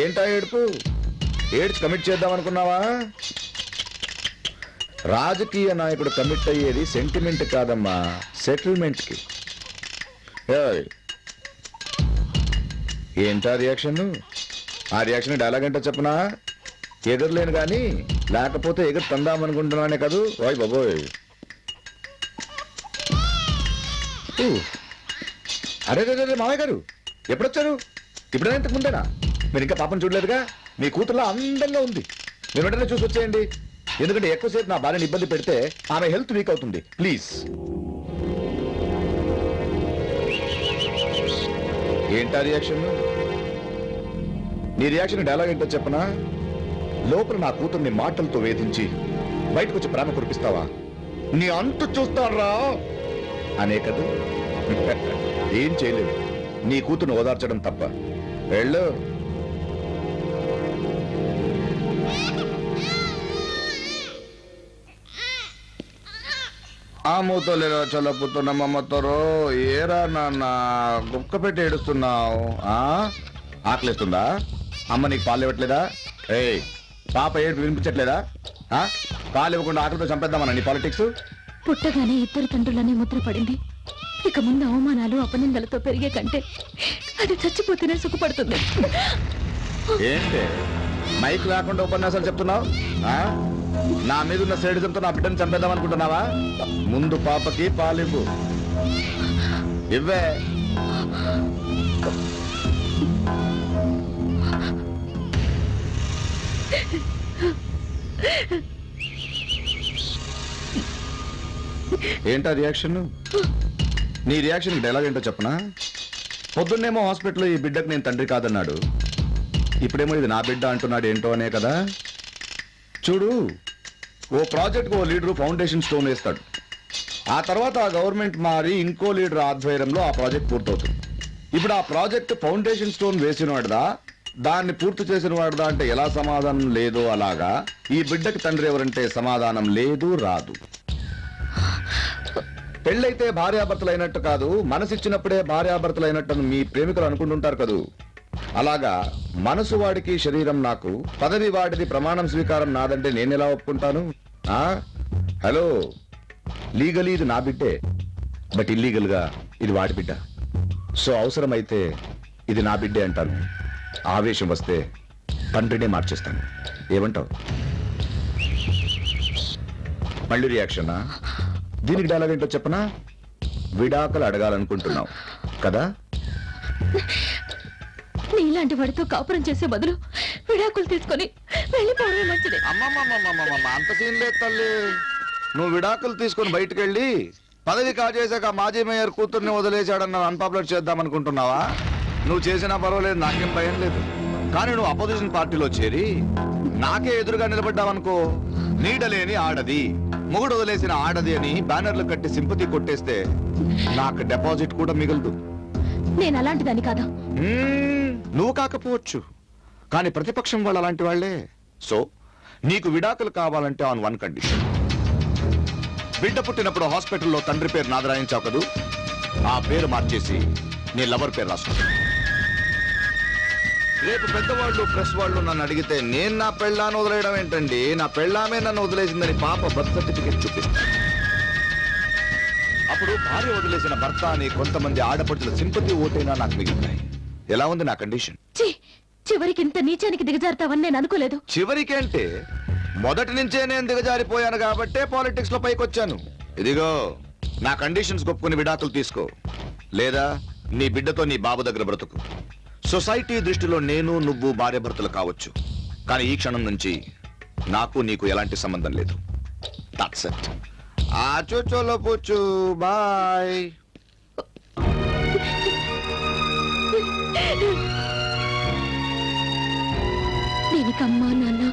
ఏంటా ఏడుపు? ఏడ్చి కమిట్ చేద్దాం అనుకున్నావా? రాజకీయ నాయకుడు కమిట్ అయ్యేది సెంటిమెంట్ కాదమ్మా, సెటిల్మెంట్ కి. ఏంటా రియాక్షన్? ఆ రియాక్షన్ డైలాగ్ ఏంటో చెప్పనా? ఎగరలేను గాని లేకపోతే ఎగురు తందామనుకుంటున్నానే కాదు. ఓయ్ బాబోయ్. అరే రే మామయ్య గారు ఎప్పుడొచ్చారు? ఇప్పుడే ఇంతకు ముందేనా? మీరు ఇంకా పాపం చూడలేదుగా? మీ కూతురులా అందంగా ఉంది. మీరు వెంటనే చూసి వచ్చేయండి. ఎందుకంటే ఎక్కువసేపు నా భార్యని ఇబ్బంది పెడితే ఆమె హెల్త్ వీక్ అవుతుంది. ప్లీజ్. ఏంటా రియాక్షన్? నీ రియాక్షన్ డైలాగ్ ఏంటో చెప్పనా? లోపల నా కూతుర్ని మాటలతో వేధించి బయటకు వచ్చి ప్రేమ కురిపిస్తావా? నీ అంతు చూస్తారా అనే కదా. ఏం చేయలేదు. నీ కూతుర్ని ఓదార్చడం తప్ప. వెళ్ళు. ఆ మూతలేరా చల్లపుతున్నమ్మమ్మతోరో ఏరా నాన్న గుక్క పెట్టి ఏడుస్తున్నావు? ఆకలిస్తుందా? అమ్మ నీకు పాలు ఇవ్వట్లేదా? ఏయ్ పాప ఏడు వినిపించట్లేదా? పాలు ఇవ్వకుండా ఆకలితో చంపేద్దామన్నా నీ పాలిటిక్స్? పుట్టగానే ఇద్దరు తండ్రులనే ముద్ర పడింది. ఇక ముందు అవమానాలు అపనిందలతో పెరిగే కంటే అది చచ్చిపోతేనే సుఖపడుతుంది. ఏంటి మైక్ లేకుండా ఉపన్యాసాలు చెప్తున్నావు? నా మీద ఉన్న సేడిజంతో నా బిడ్డను చంపేద్దాం అనుకుంటున్నావా? ముందు పాపకి పాలివ్వు. ఇవ్వే. ఏంటా రియాక్షన్? నీ రియాక్షన్ డైలాగ్ ఏంటో చెప్పనా? పొద్దున్నేమో హాస్పిటల్లో ఈ బిడ్డకు నేను తండ్రి కాదన్నాడు, ఇప్పుడేమో ఇది నా బిడ్డ అంటున్నాడు. ఏంటో అనే కదా. చూడు, ఓ ప్రాజెక్ట్ ఓ లీడరు ఫౌండేషన్ స్టోన్ వేస్తాడు. ఆ తర్వాత ఆ గవర్నమెంట్ మారి ఇంకో లీడర్ ఆధ్వర్యంలో ఆ ప్రాజెక్ట్ పూర్తవుతుంది. ఇప్పుడు ఆ ప్రాజెక్ట్ ఫౌండేషన్ స్టోన్ వేసిన వాడిదా, దాన్ని పూర్తి చేసిన వాడిదా అంటే ఎలా సమాధానం లేదో అలాగా ఈ బిడ్డకి తండ్రి ఎవరంటే సమాధానం లేదు, రాదు. పెళ్ళైతే భార్యాభర్తలు అయినట్టు కాదు, మనసిచ్చినప్పుడే భార్యాభర్తలు అయినట్టు మీ ప్రేమికులు అనుకుంటుంటారు కదూ. అలాగా మనసు వాడికి శరీరం నాకు, పదవి వాడిది ప్రమాణం స్వీకారం నాదంటే నేను ఎలా ఒప్పుకుంటాను? హలో, లీగలీ ఇది నా బిడ్డే, బట్ ఇల్లీగల్ గా ఇది వాడి బిడ్డ. సో అవసరమైతే ఇది నా బిడ్డే అంటాను, ఆవేశం వస్తే తండ్రినే మార్చేస్తాను. ఏమంటావు? మళ్ళీ రియాక్షనా? దీనికి డైలాగ్ ఏంటో చెప్పనా? విడాకులు అడగాలనుకుంటున్నావు కదా? నీలాంటి వాడితో కాపురం చేసే బదులు విడాకులు తీసుకొని వెళ్ళిపోవడమే మంచిది. అమ్మమ్మమ్మమ్మమ్మ, అంత సీన్ లేదు తల్లి. నువ్వు విడాకులు తీసుకొని బయటకు వెళ్ళి పదవి కాజేశాక మాజీ మేయర్ కూతుర్ని వదిలేశాడన్న అన్పాపులర్ చేద్దాం అనుకుంటున్నావా? నువ్వు చేసినా పర్వాలేదు, నాకేం భయం లేదు. కానీ నువ్వు అపోజిషన్ పార్టీలో చేరి నాకే ఎదురుగా నిలబడ్డావనుకో, నీడలేని ఆడది, మొగుడు వదిలేసిన ఆడది అని బ్యానర్లు కట్టి సింపతి కొట్టేస్తే నాకు డిపాజిట్ కూడా మిగలదు. నేను అలాంటి దాన్ని కాదు. నువ్వు కాకపోవచ్చు, కానీ ప్రతిపక్షం వాళ్ళు అలాంటి వాళ్లే. సో నీకు విడాకులు కావాలంటే ఆన్ వన్ కండిషన్. బిడ్డ పుట్టినప్పుడు హాస్పిటల్లో తండ్రి పేరు నాది రాయించావు కదూ, ఆ పేరు మార్చేసి నీ లవర్ పేరు రాసుకో. రేపు పెద్దవాళ్ళు ప్రెస్ వాళ్ళు నన్ను అడిగితే నేను నా పెళ్ళాన్ని వదిలేయడం ఏంటండి, నా పెళ్ళామే నన్ను వదిలేసిందని పాప బర్త్ సర్టిఫికెట్ చూపిస్తాను. అప్పుడు భార్య వదిలేసిన భర్త అని కొంతమంది ఆడపడుచుల సింపతి ఓటైనా నాకు మిగులుతాయి. ఎలా ఉంది నా కండిషన్? చివరికి ఇంత నీచానికి దిగజారుతావని నేను అనుకోలేదు. చివరికి అంటే మొదటి నుంచే నేను దిగజారిపోయాను కాబట్టే పాలిటిక్స్ లో పైకొచ్చాను. ఇదిగో నా కండిషన్స్ ఒప్పుకుని విడాకులు తీసుకో, లేదా నీ బిడ్డతో నీ బాబు దగ్గర బ్రతుకు. సొసైటీ దృష్టిలో నేను నువ్వు భార్య భర్తలు కావచ్చు, కానీ ఈ క్షణం నుంచి నాకు నీకు ఎలాంటి సంబంధం లేదు. That's it. చోచోలో పోచు. బాయ్. దీనికి అమ్మా నాన్న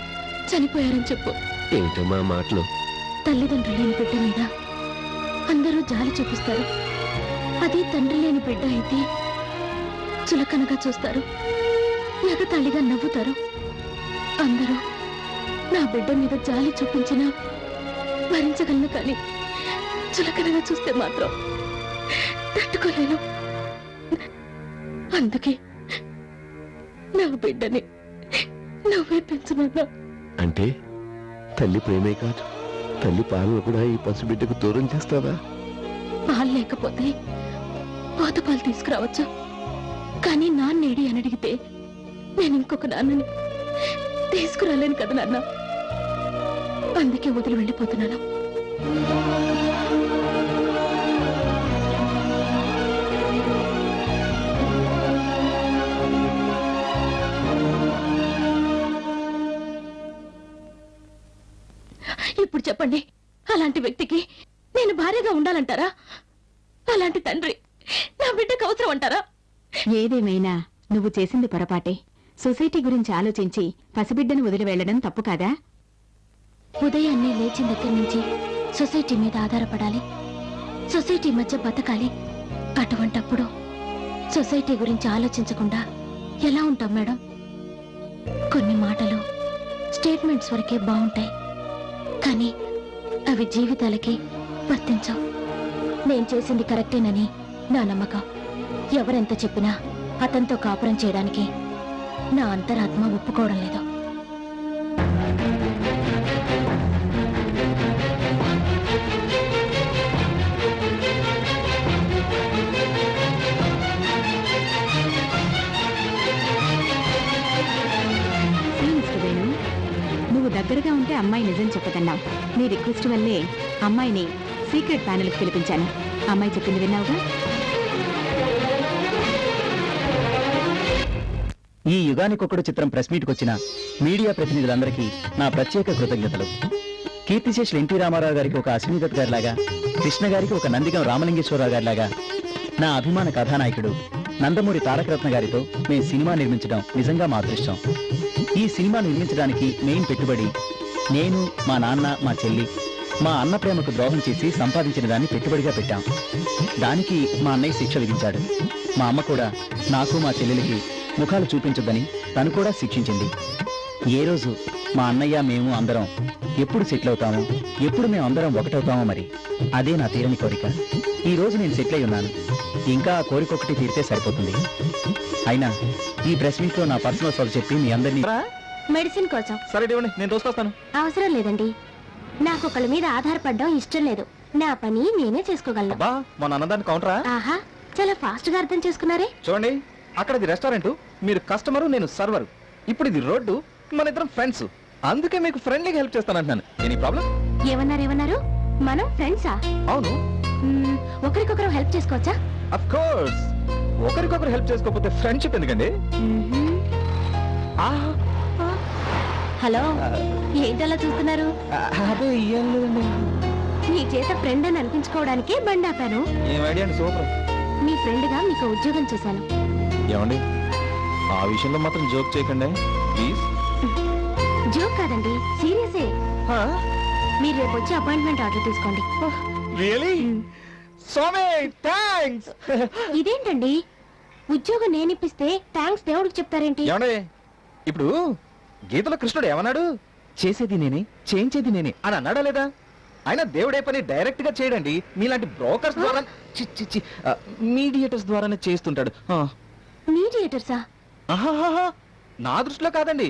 చనిపోయారని చెప్పు. ఏంటమ్మా మాటలు? తల్లిదండ్రులు లేని బిడ్డ మీద అందరూ జాలి చూపిస్తారు. అది తండ్రి లేని బిడ్డ అయితే చులకనగా చూస్తారు, ఎగతాళిగా నవ్వుతారు. అందరూ నా బిడ్డ మీద జాలి చూపించినా భరించగలను, కానీ చులకనగా చూస్తే మాత్రం తట్టుకోలేను. అందుకే నా బిడ్డని నువ్వే పెంచమన్నా. అంటే తల్లి ప్రేమే కాదు, తల్లి పాలన కూడా ఈ పసిబిడ్డకు దూరం చేస్తావా? పాలు లేకపోతే పోత పాలు తీసుకురావచ్చు, కానీ నాన్నేడి అని అడిగితే నేను ఇంకొక నాన్నని తీసుకురాలేను కదా నాన్న. అందుకే వదిలి వెళ్ళిపోతున్నాను. ఇప్పుడు చెప్పండి, అలాంటి వ్యక్తికి నేను భార్యగా ఉండాలంటారా? అలాంటి తండ్రి నా బిడ్డకు అవసరం అంటారా? ఏదేమైనా నువ్వు చేసింది పొరపాటే. సొసైటీ గురించి ఆలోచించి పసిబిడ్డను వదిలి వెళ్లడం తప్పు కాదా? ఉదయాన్నే లేచిన దగ్గర నుంచి సొసైటీ మీద ఆధారపడాలి, సొసైటీ మధ్య బతకాలి. అటువంటప్పుడు సొసైటీ గురించి ఆలోచించకుండా ఎలా ఉంటాం మేడం? కొన్ని మాటలు స్టేట్మెంట్స్ వరకే బాగుంటాయి, కానీ అవి జీవితాలకి వర్తించవు. నేను చేసింది కరెక్టేనని నా నమ్మకం. ఎవరెంత చెప్పినా అతనితో కాపురం చేయడానికి నా అంతరాత్మ ఒప్పుకోవడం లేదు. మిస్టర్ వేణు, నువ్వు దగ్గరగా ఉంటే అమ్మాయి నిజం చెప్పదన్నావు. నీ రిక్వెస్ట్ వల్లే అమ్మాయిని సీక్రెట్ ప్యానెల్కి పిలిపించాను. అమ్మాయి చెప్పింది విన్నావుగా? ఈ యుగానికొకడు చిత్రం ప్రెస్ మీట్కి వచ్చిన మీడియా ప్రతినిధులందరికీ నా ప్రత్యేక కృతజ్ఞతలు. కీర్తిశేషులు ఎన్టీ రామారావు గారికి ఒక అశ్విని దత్ గారిలాగా, కృష్ణ గారికి ఒక నందిగం రామలింగేశ్వరరావు గారిలాగా నా అభిమాన కథానాయకుడు నందమూరి తారకరత్న గారితో మేము సినిమా నిర్మించడం నిజంగా మా అదృష్టం. ఈ సినిమా నిర్మించడానికి మెయిన్ పెట్టుబడి నేను, మా నాన్న, మా చెల్లి, మా అన్న ప్రేమకు ద్రోహం చేసి సంపాదించిన దాన్ని పెట్టుబడిగా పెట్టాం. దానికి మా అన్నయ్య శిక్ష విధించాడు. మా అమ్మ కూడా నాకు, మా చెల్లెలికి ముఖాలు చూపించొద్దని తను కూడా శిక్షించింది. ఏ రోజు మా అన్నయ్య, మేము అందరం ఎప్పుడు సెటిల్ అవుతామో, ఎప్పుడు మేము అందరం ఒకటవుతామో మరి అదే నా తీరని కోరిక. ఈ రోజు నేను సెటిల్ అయి ఉన్నాను. ఇంకా ఆ కోరిక ఒకటి తీరితే సరిపోతుంది. అయినా ఈ ప్రెస్ మీట్ లో నా పర్సనల్ సాల్వ్ చెప్పి మీ అందరినీ మెడిసిన్ కోసం సరే ఇవ్వండి, నేను దోసుకొస్తాను. అవసరం లేదండి. నాకు ఒకళ్ళ మీద ఆధారపడడం ఇష్టం లేదు. నా పని నేనే చేసుకోగలను. బా మా అన్నదాన్ని కౌంటరా? ఆహా, చాలా ఫాస్ట్ గా అర్థం చేసుకున్నారే. చూడండి, అక్కడ ఇది రెస్టారెంట్, మీరు కస్టమరు, నేను సర్వర్. ఇప్పుడు ఇది రోడ్డు, మన ఇద్దరం ఫ్రెండ్స్. అందుకే మీకు ఫ్రెండ్లీగా హెల్ప్ చేస్తాను అంటున్నాను. Any problem? ఏమన్నారు? మనం ఫ్రెండ్సా? అవును, ఒకరికొకరు హెల్ప్ చేసుకోవచ్చా? Of course. ఒకరికొకరు హెల్ప్ చేసుకోకపోతే ఫ్రెండ్షిప్ ఎందుకండి? హలో, ఏంటలా చూస్తున్నారు? అదే ఏం లేదండి. మీ చేత ఫ్రెండ్ అని అనిపించుకోవడానికే బండి ఆపాను. ఏం ఐడియా అండి, సూపర్. మీ ఫ్రెండ్ గా మీకు ఉద్యోగం చేశాను. ఏమండి, ఆ విషయంలో మాత్రం జోక్ చేయకండి ప్లీజ్. జోక్ కాదండి, సీరియసే. మీరు రేపు వచ్చి అపాయింట్మెంట్ ఆర్డర్ తీసుకోండి. రియలీ? స్వామి థాంక్స్. ఇదేంటండి, ఉద్యోగం నేను ఇప్పిస్తే థ్యాంక్స్ దేవుడికి చెప్తారేంటి? ఏమండి, ఇప్పుడు గీతలో కృష్ణుడు ఏమన్నాడు? చేసేది నేనే, చేయించేది నేనే అని అన్నాడా లేదా? ఆయన దేవుడే పని డైరెక్ట్ గా చేయడండి. మీలాంటి బ్రోకర్స్ ద్వారా, మీడియేటర్స్ ద్వారానే చేస్తుంటాడు. మీడియేటర్సా? ఆహాహాహా, నా దృష్టిలో కాదండి.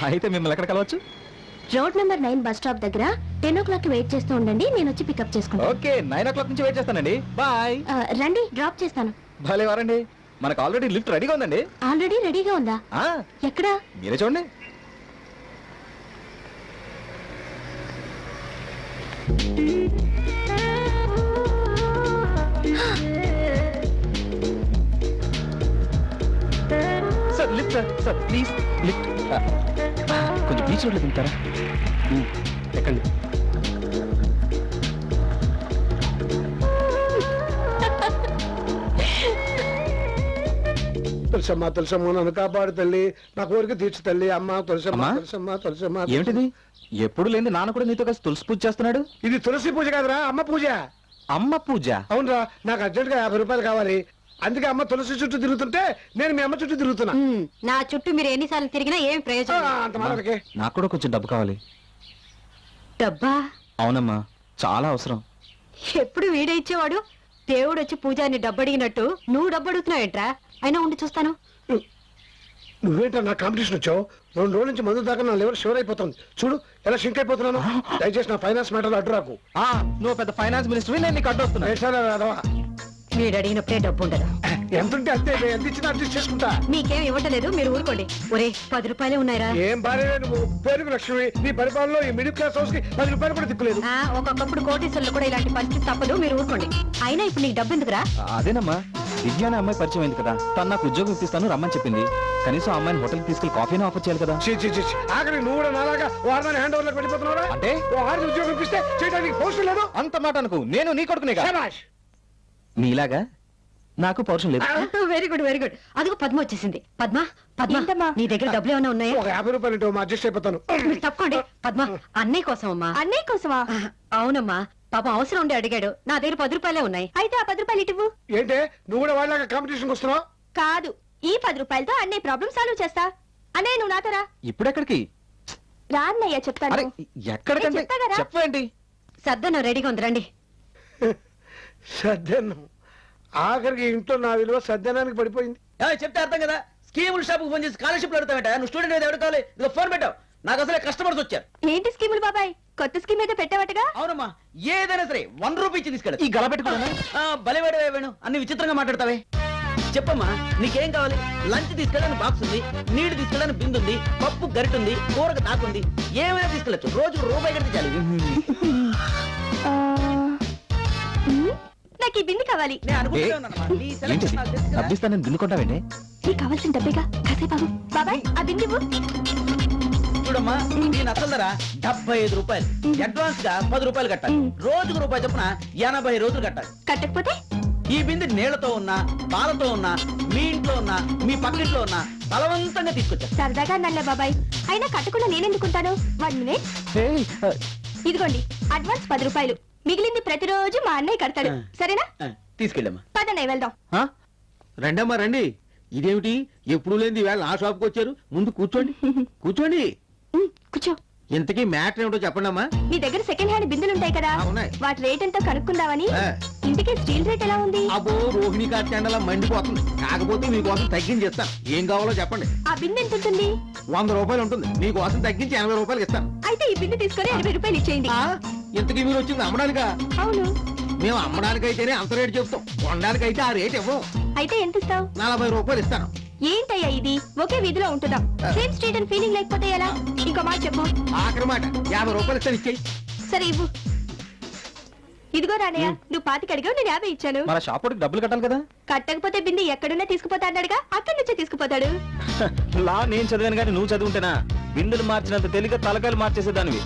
అయితే మిమ్మల్ని ఎక్కడ కలవచ్చు? రోడ్ నెంబర్ 9 బస్ స్టాప్ దగ్గర 10 o'clock వెయిట్ చేస్తూ ఉండండి. నేను వచ్చి పికప్ చేసుకుంటాను. ఓకే, 9 o'clock నుంచి వెయిట్ చేస్తానండి. బాయ్. రండి, డ్రాప్ చేస్తాను. భలే వారండి, మనకు ఆల్రెడీ లిఫ్ట్ రెడీగా ఉందండి. ఆల్రెడీ రెడీగా ఉందా? ఎక్కడా? మీరే చూడండి. Sir lift, sir please lift. కొంచెం బీచ్ రోడ్లో దిగుతారా? ఎక్కండి. తులసమ్మ నన్ను కాపాడు తల్లి, నా కోరిక తీర్చు తల్లి. అమ్మ తులసమ్మ, అమ్మా? తులసమ్మ. ఏమిటిది? ఎప్పుడు లేని నాన్న కూడా నీతో కలిసి తులసి పూజ చేస్తున్నాడు. ఇది తులసి పూజ కాదురా, అమ్మ పూజ. అమ్మ పూజ? అవునరా, నాకు అర్జెంట్ గా 50 రూపాయలు కావాలి. అందుకే అమ్మ తులసి చుట్టూ తిరుగుతుంటే నేను మీ అమ్మ చుట్టూ తిరుగుతున్నా. నా చుట్టూ మీరు ఎన్నిసార్లు తిరిగినా ఏం ప్రయోజనం? అంత మాటకే. నాకు కూడా కొంచెం డబ్బు కావాలి. డబ్బా? అవునమ్మా, చాలా అవసరం. ఎప్పుడు వీడే ఇచ్చేవాడు. దేవుడు వచ్చి పూజాన్ని డబ్బు అడిగినట్టు నువ్వు డబ్బు అడుగుతున్నావేంట్రా? అయినా ఉండి చూస్తాను. నువ్వేంటా నా కాంపిటీషన్ వచ్చావు? 2 రోజుల నుంచి మందు దాకా నా లెవెల్ షోర్ అయిపోతుంది. చూడు ఎలా షింక్ అయిపోతున్నాను. దయచేసి నా ఫైనాన్స్ మ్యాటర్ అడ్డు రాకు. నువ్వు పెద్ద ఫైనాన్స్ మినిస్టర్, నేను నీకు అడ్డు వస్తున్నా. వీడు అడిగినప్పుడే డబ్బు ఉండదు. ఎంత ఉంటే అంతే, ఎంత ఇచ్చినా అడ్జస్ట్ చేసుకుంటా. మీకేం ఇవ్వటలేదు, మీరు ఊరుకోండి. ఒరే 10 రూపాయలే ఉన్నాయిరా. ఏం భార్య నువ్వు, పేరుకు లక్ష్మి. నీ పరిపాలనలో ఈ మిడిల్ క్లాస్ హౌస్ కి 10 రూపాయలు కూడా తిప్పలేదు. ఒక్కొక్కప్పుడు కోటీశ్వరులు కూడా ఇలాంటి పరిస్థితి తప్పదు, మీరు ఊరుకోండి. అయినా ఇప్పుడు నీకు డబ్బు ఎందుకురా? అదేనమ్మా, దివ్య అనే అమ్మాయి పరిచయం అయింది కదా, తను నాకు ఉద్యోగం ఇప్పిస్తాను రమ్మని చెప్పింది. కనీసం ఆ అమ్మాయిని హోటల్కి తీసుకెళ్లి కాఫీని ఆఫర్ చేయాలి కదా. ఆఖరి నువ్వు కూడా నాలాగా వారదాని హ్యాండ్ ఓవర్లోకి వెళ్ళిపోతున్నారా? అంటే ఓ ఆరు ఉద్యోగం ఇప్పిస్తే చేయడానికి పౌరుషం లేదు. అంత మాట అనుకు, నేను నీ కొడుకునే కదా. శభాష్. నీలాగా నాకు పౌరుషం లేదు. Very good very good. అదిగో పద్మ వచ్చేసింది. పద్మ పద్మ నీ దగ్గర డబ్బులు ఏమైనా ఉన్నాయా? ఒక 50 రూపాయలు ఇటు అడ్జస్ట్ అయిపోతాను. మీరు తప్పకోండి. పద్మ అన్నయ్య కోసం అమ్మా. అన్నయ్య కోసమా? అవునమ్మా, పాపం అవసరం ఉండి అడిగాడు. నా దగ్గర 10 రూపాయలే ఉన్నాయి. అయితే ఆ 10 రూపాయలు ఇటువు. ఏంటే నువ్వు కూడా వాళ్ళగా కాంపిటీషన్ వస్తున్నావు? కాదు, ఈ 10 రూపాయలతో అన్నయ్య ప్రాబ్లం సాల్వ్ చేస్తా. అన్నయ్య నువ్వు నాతో రా. ఇప్పుడెక్కడికి? రా అన్నయ్య చెప్తాను. అరే ఎక్కడికంటే నేను చెప్తా కదా. చెప్పండి. సర్దను రెడీగా ఉంది రండి. సర్దన్నం. ఆఖరికి ఇంట్లో నా విలువ సర్దనానికి పడిపోయింది. చెప్తే అర్థం కదా. స్కీముల షాప్ ఫోన్ చేసి స్కాలర్షిప్ అడుగుతావేట? నువ్వు స్టూడెంట్ అయితే ఎవరు కావాలి? ఇదిగో ఫోన్ పెట్టావు. నాకు అసలే కస్టమర్స్ వచ్చారు. ఏంటి స్కీములు బాబాయ్? కొత్త స్కీమ్ ఏదో పెట్టావటగా? అవునమ్మా, ఏదైనా సరే 1 రూపీ ఇచ్చి తీసుకెళ్ళి. ఈ గల పెట్టుకున్నా బలివాడే వేణు, అన్ని విచిత్రంగా మాట్లాడతావే. చెప్పమ్మా, నీకేం కావాలి? లంచ్ తీసుకెళ్ళడానికి బాక్స్ ఉంది, నీళ్లు తీసుకెళ్ళడానికి బిందు ఉంది, పప్పు గరిట ఉంది, కూరకు తాకుంది. ఏమైనా తీసుకెళ్ళచ్చు. రోజుకు రూపాయి కడితే చాలు. నాకు ఈ బింది కావాలి. నేను అనుకుంటూనే ఉన్నానమ్మా. నీ selection నాకు తెలుసు కదా. డబ్బిస్తానని బిల్లుకుంటావేంటి? నీకు కావాల్సిన డబ్బేగా కాసేపు బాబాయ్ ఆ బింది ఇవ్వు. చూడమ్మా, దీని అసలు ధర 75 రూపాయలు. అడ్వాన్స్ గా 10 రూపాయలు కట్టాలి. రోజుకు రూపాయి చొప్పున 80 రోజులు కట్టాలి. కట్టకపోతే ఈ బిందె నీళ్లతో ఉన్నా, పాలతో ఉన్నా, మీ ఇంట్లో ఉన్నా, మీ పక్కింట్లో ఉన్నా బలవంతంగా తీసుకొచ్చారు. సరదాగా నల్ల బాబాయ్. అయినా కట్టకుండా నేనెందుకుంటాను? 1 మినిట్. ఇదిగోండి అడ్వాన్స్ 10 రూపాయలు. మిగిలింది ప్రతిరోజు మా అన్నయ్య కడతాడు. సరేనా? తీసుకెళ్ళమ్మా. పదన్నయ్య వెళ్దాం. రండమ్మా రండి. ఇదేమిటి ఎప్పుడు లేని వేళ నా షాప్కి వచ్చారు? ముందు కూర్చోండి. కూర్చోండి. కూర్చో. ఇంతకీ మ్యాటర్ ఏమిటో చెప్పండమ్మా. మీ దగ్గర సెకండ్ హ్యాండ్ బిందులు ఉంటాయి కదా, ఉన్నాయి. వాటి రేట్ ఎంతో కనుక్కుందామని. ఆ. ఇంటికి స్టీల్ రేట్ ఎలా ఉంది? అబ్బో, రోహిణి కార్తెండలా మండిపోతుంది. కాకపోతే మీకోసం తగ్గించి ఇస్తాను. ఏం కావాలో చెప్పండి. ఆ బిందె ఎంత ఉంటుంది? 100 రూపాయలు ఉంటుంది. మీకోసం తగ్గించి 80 రూపాయలకి ఇస్తాను. అయితే ఈ బిందె తీసుకొని 80 రూపాయలు ఇచ్చేయండి. ఇంతకీ మీరు వచ్చింది అమ్మడానికా? అవును. మేము అమ్మడానికైతేనే అంత రేటు చెప్తాం. కొనడానికైతే ఆ రేట్ ఇవ్వం. అయితే ఎంత ఇస్తావు? 40 రూపాయలు ఇస్తాను. ఏంటయ్యా ఇది? ఒకే వీధిలో ఉంటున్నాం. సేమ్ స్ట్రీట్ అని ఫీలింగ్ లేకపోతే ఎలా? ఇంకో మాట చెప్పు. ఆఖరి మాట 50 రూపాయలు ఇస్తాను. ఇచ్చేయి. సరే ఇవ్వు. ఇదిగో రానయ్య, నువ్వు 25 అడిగావు, నేను 50 ఇచ్చాను. మన షాప్ వాడికి డబ్బులు కట్టాలి కదా. కట్టకపోతే బిందె ఎక్కడున్నా తీసుకుపోతా అన్నాడుగా, అక్కడి నుంచే తీసుకుపోతాడు. లా నేను చదివాను కానీ నువ్వు చదువుంటేనా? బిందులు మార్చినంత తెలియక తలకాయలు మార్చేసేదానివి.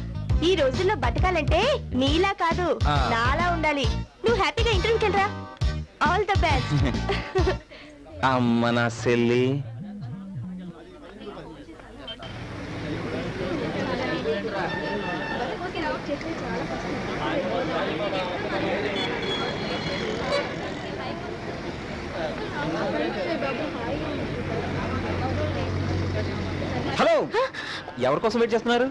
ఈ రోజుల్లో బతకాలంటే నీలా కాదు, ఆ. నాలా ఉండాలి. నువ్వు హ్యాపీగా ఇంటర్వ్యూకి వెళ్ళరా. All the best. అమ్మ నా సెల్లి. హలో, ఎవరి కోసం వెయిట్ చేస్తున్నారు?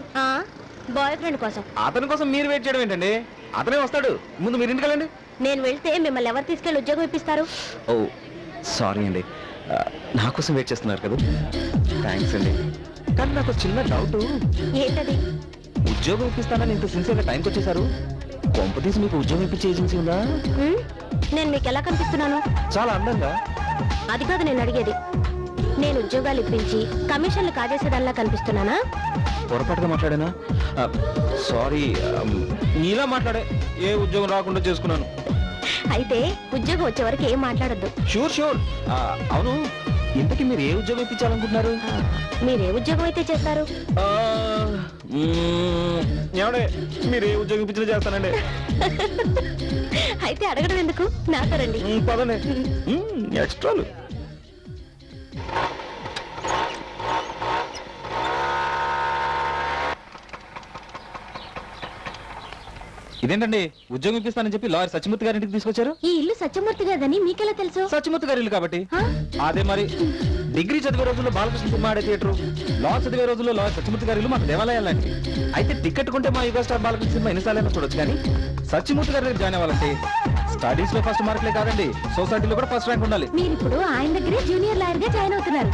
బాయ్ ఫ్రెండ్ కోసం. అతని కోసం మీరు వెయిట్ చేయడం ఏంటండి? అతనే వస్తాడు. ముందు మీరు ఇంటికి వెళ్ళండి. నేను వెళ్తే మిమ్మల్ని ఎవరు తీసుకెళ్లి ఉద్యోగం ఇప్పిస్తారు? ఓ సారీ అండి, నా కోసం వెయిట్ చేస్తున్నారు కదా. థ్యాంక్స్ అండి. కానీ నాకు చిన్న డౌట్. ఏంటది? ఉద్యోగం ఇప్పిస్తానని ఇంత సిన్సియర్గా టైంకి వచ్చేసారు. కొంపతీసి మీకు ఉద్యోగం ఇప్పించే ఏజెన్సీ ఉందా? నేను మీకు ఎలా కనిపిస్తున్నాను? చాలా అందంగా. అది కాదు నేను అడిగేది. నేను ఉద్యోగాలు ఇప్పించి కమిషన్లు కాజేసేదానిలా కనిపిస్తున్నానా? పొరపాటుగా మాట్లాడానా? సారీ, నీలా మాట్లాడే ఏ ఉద్యోగం రాకుండా చేసుకున్నాను. అయితే ఉద్యోగం వచ్చే వరకు ఏం మాట్లాడద్దు. Sure sure. అవును, ఇంతకీ మీరు ఏ ఉద్యోగం ఇప్పించాలనుకుంటున్నారు? మీరే ఉద్యోగం అయితే చేస్తారు? ఏమండే, మీరు ఏ ఉద్యోగం ఇప్పించినా చేస్తానండి. అయితే అడగడం ఎందుకు, నాతో రండి. పదండి. ఎక్స్ట్రాలు. ఇదేంటండి, ఉద్యోగం ఇప్పిస్తానని చెప్పి లాయర్ సత్యమూర్తి గారి ఇంటికి తీసుకొచ్చారు? ఈ ఇల్లు సత్యమూర్తి గారిదని మీకెలా తెలుసు? సత్యమూర్తి గారి ఇల్లు కాబట్టి. ఆ? అదే మరి, డిగ్రీ చదివే రోజుల్లో బాలకృష్ణ సినిమా ఆడే థియేటర్, లా చదివే రోజుల్లో లాయర్ సత్యమూర్తి గారి ఇల్లు మాకు దేవాలయాలండి. అయితే టికెట్ కొంటే మా యుగ స్టార్ బాలకృష్ణ సినిమా ఎన్నిసార్లైనా చూడొచ్చు. కానీ సత్యమూర్తి గారి దగ్గర జాయిన్ అవ్వాలంటే స్టడీస్ లో ఫస్ట్ మార్కులే కాదండి, సొసైటీలో కూడా ఫస్ట్ ర్యాంక్ ఉండాలి. మీరు ఇప్పుడు ఆయన దగ్గరే జూనియర్ లాయర్ గా జాయిన్ అవుతున్నారు.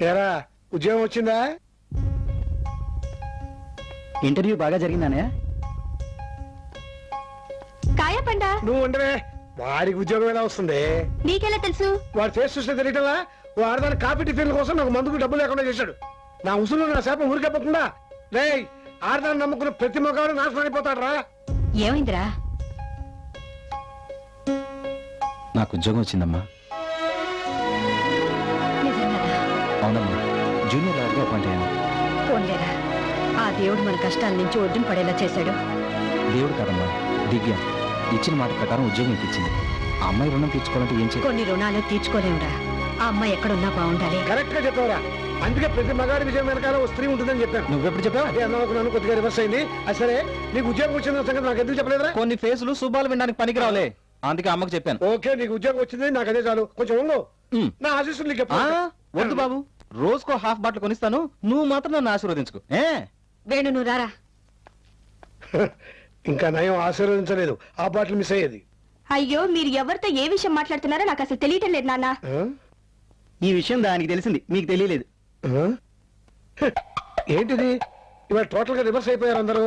ఏరా, ఉద్యోగం వచ్చిందా? ఇంటర్వ్యూ బాగా జరిగిందానే? కాయ పండ. నువ్వు ఉండవే, వాడికి ఉద్యోగం ఎలా వస్తుంది? నీకెలా తెలుసు? వాడు ఫేస్ చూస్తే తెలియటలా? వాడదాని కాపీ టిఫిన్ కోసం నాకు మందుకు డబ్బులు లేకుండా చేశాడు. నా ఉసులు నా శాపం ఊరికపోతుందా? రేయ్, ఆడదాన్ని నమ్ముకున్న ప్రతి మగాడు నాశనం అయిపోతాడు రా. ఏమైందిరా? నాకు ఉద్యోగం వచ్చిందమ్మా. నిజంగానా? అవునమ్మా, జూనియర్ లాయర్గా అపాయింట్ అయ్యాను. పోన్లేరా, ఆ దేవుడు మన కష్టాల నుంచి ఒడ్డున పడేలా చేశాడు. దేవుడు కాదమ్మా, దివ్య ఇచ్చిన మాట ప్రకారం ఉద్యోగం ఇప్పించింది. ఆ అమ్మాయి రుణం తీర్చుకోవాలంటే ఏం చేయాలి? కొన్ని రుణాలు తీర్చుకోలేమురా. ఆ అమ్మాయి ఎక్కడున్నా బాగుండాలి. కరెక్ట్ గా చెప్పావురా. అందుకే ప్రతి మగాడి విజయం వెనకాల ఓ స్త్రీ ఉంటుందని చెప్పాను. నువ్వెప్పుడు చెప్పావు? అదే అన్నా అనుకున్నాను, కొద్దిగా రివర్స్ అయింది. అది సరే, నీకు ఉద్యోగం వచ్చిన సంగతి నాకు ఎందుకు చెప్పలేదురా? కొన్ని ఫేసులు శుభాలు వినడానికి పనికిరావులే, అందుకే అమ్మకు చెప్పాను. ఓకే, నీకు ఉద్యోగం వచ్చింది, నాకు అదే చాలు. కొంచెం ఉండు. ఉమ్. నా ఆశీస్సులు నీకు ఆ, ఎప్పుడు వద్దు బాబు, రోజుకో హాఫ్ బాటిల్ కొనిస్తాను, నువ్వు మాత్రం నన్ను ఆశీర్వదించుకో. వేణు నువ్వు రారా. ఇంకా నయం ఆశీర్వదించలేదు, ఆ బాటిల్ మిస్ అయ్యేది. అయ్యో, మీరు ఎవరితో ఏ విషయం మాట్లాడుతున్నారో నాకు అసలు తెలియటం లేదు నాన్న. ఆ? ఈ విషయం దానికి తెలిసింది, మీకు తెలియలేదు. ఆ? ఏంటిది, ఇవాళ టోటల్ గా రివర్స్ అయిపోయారు అందరూ.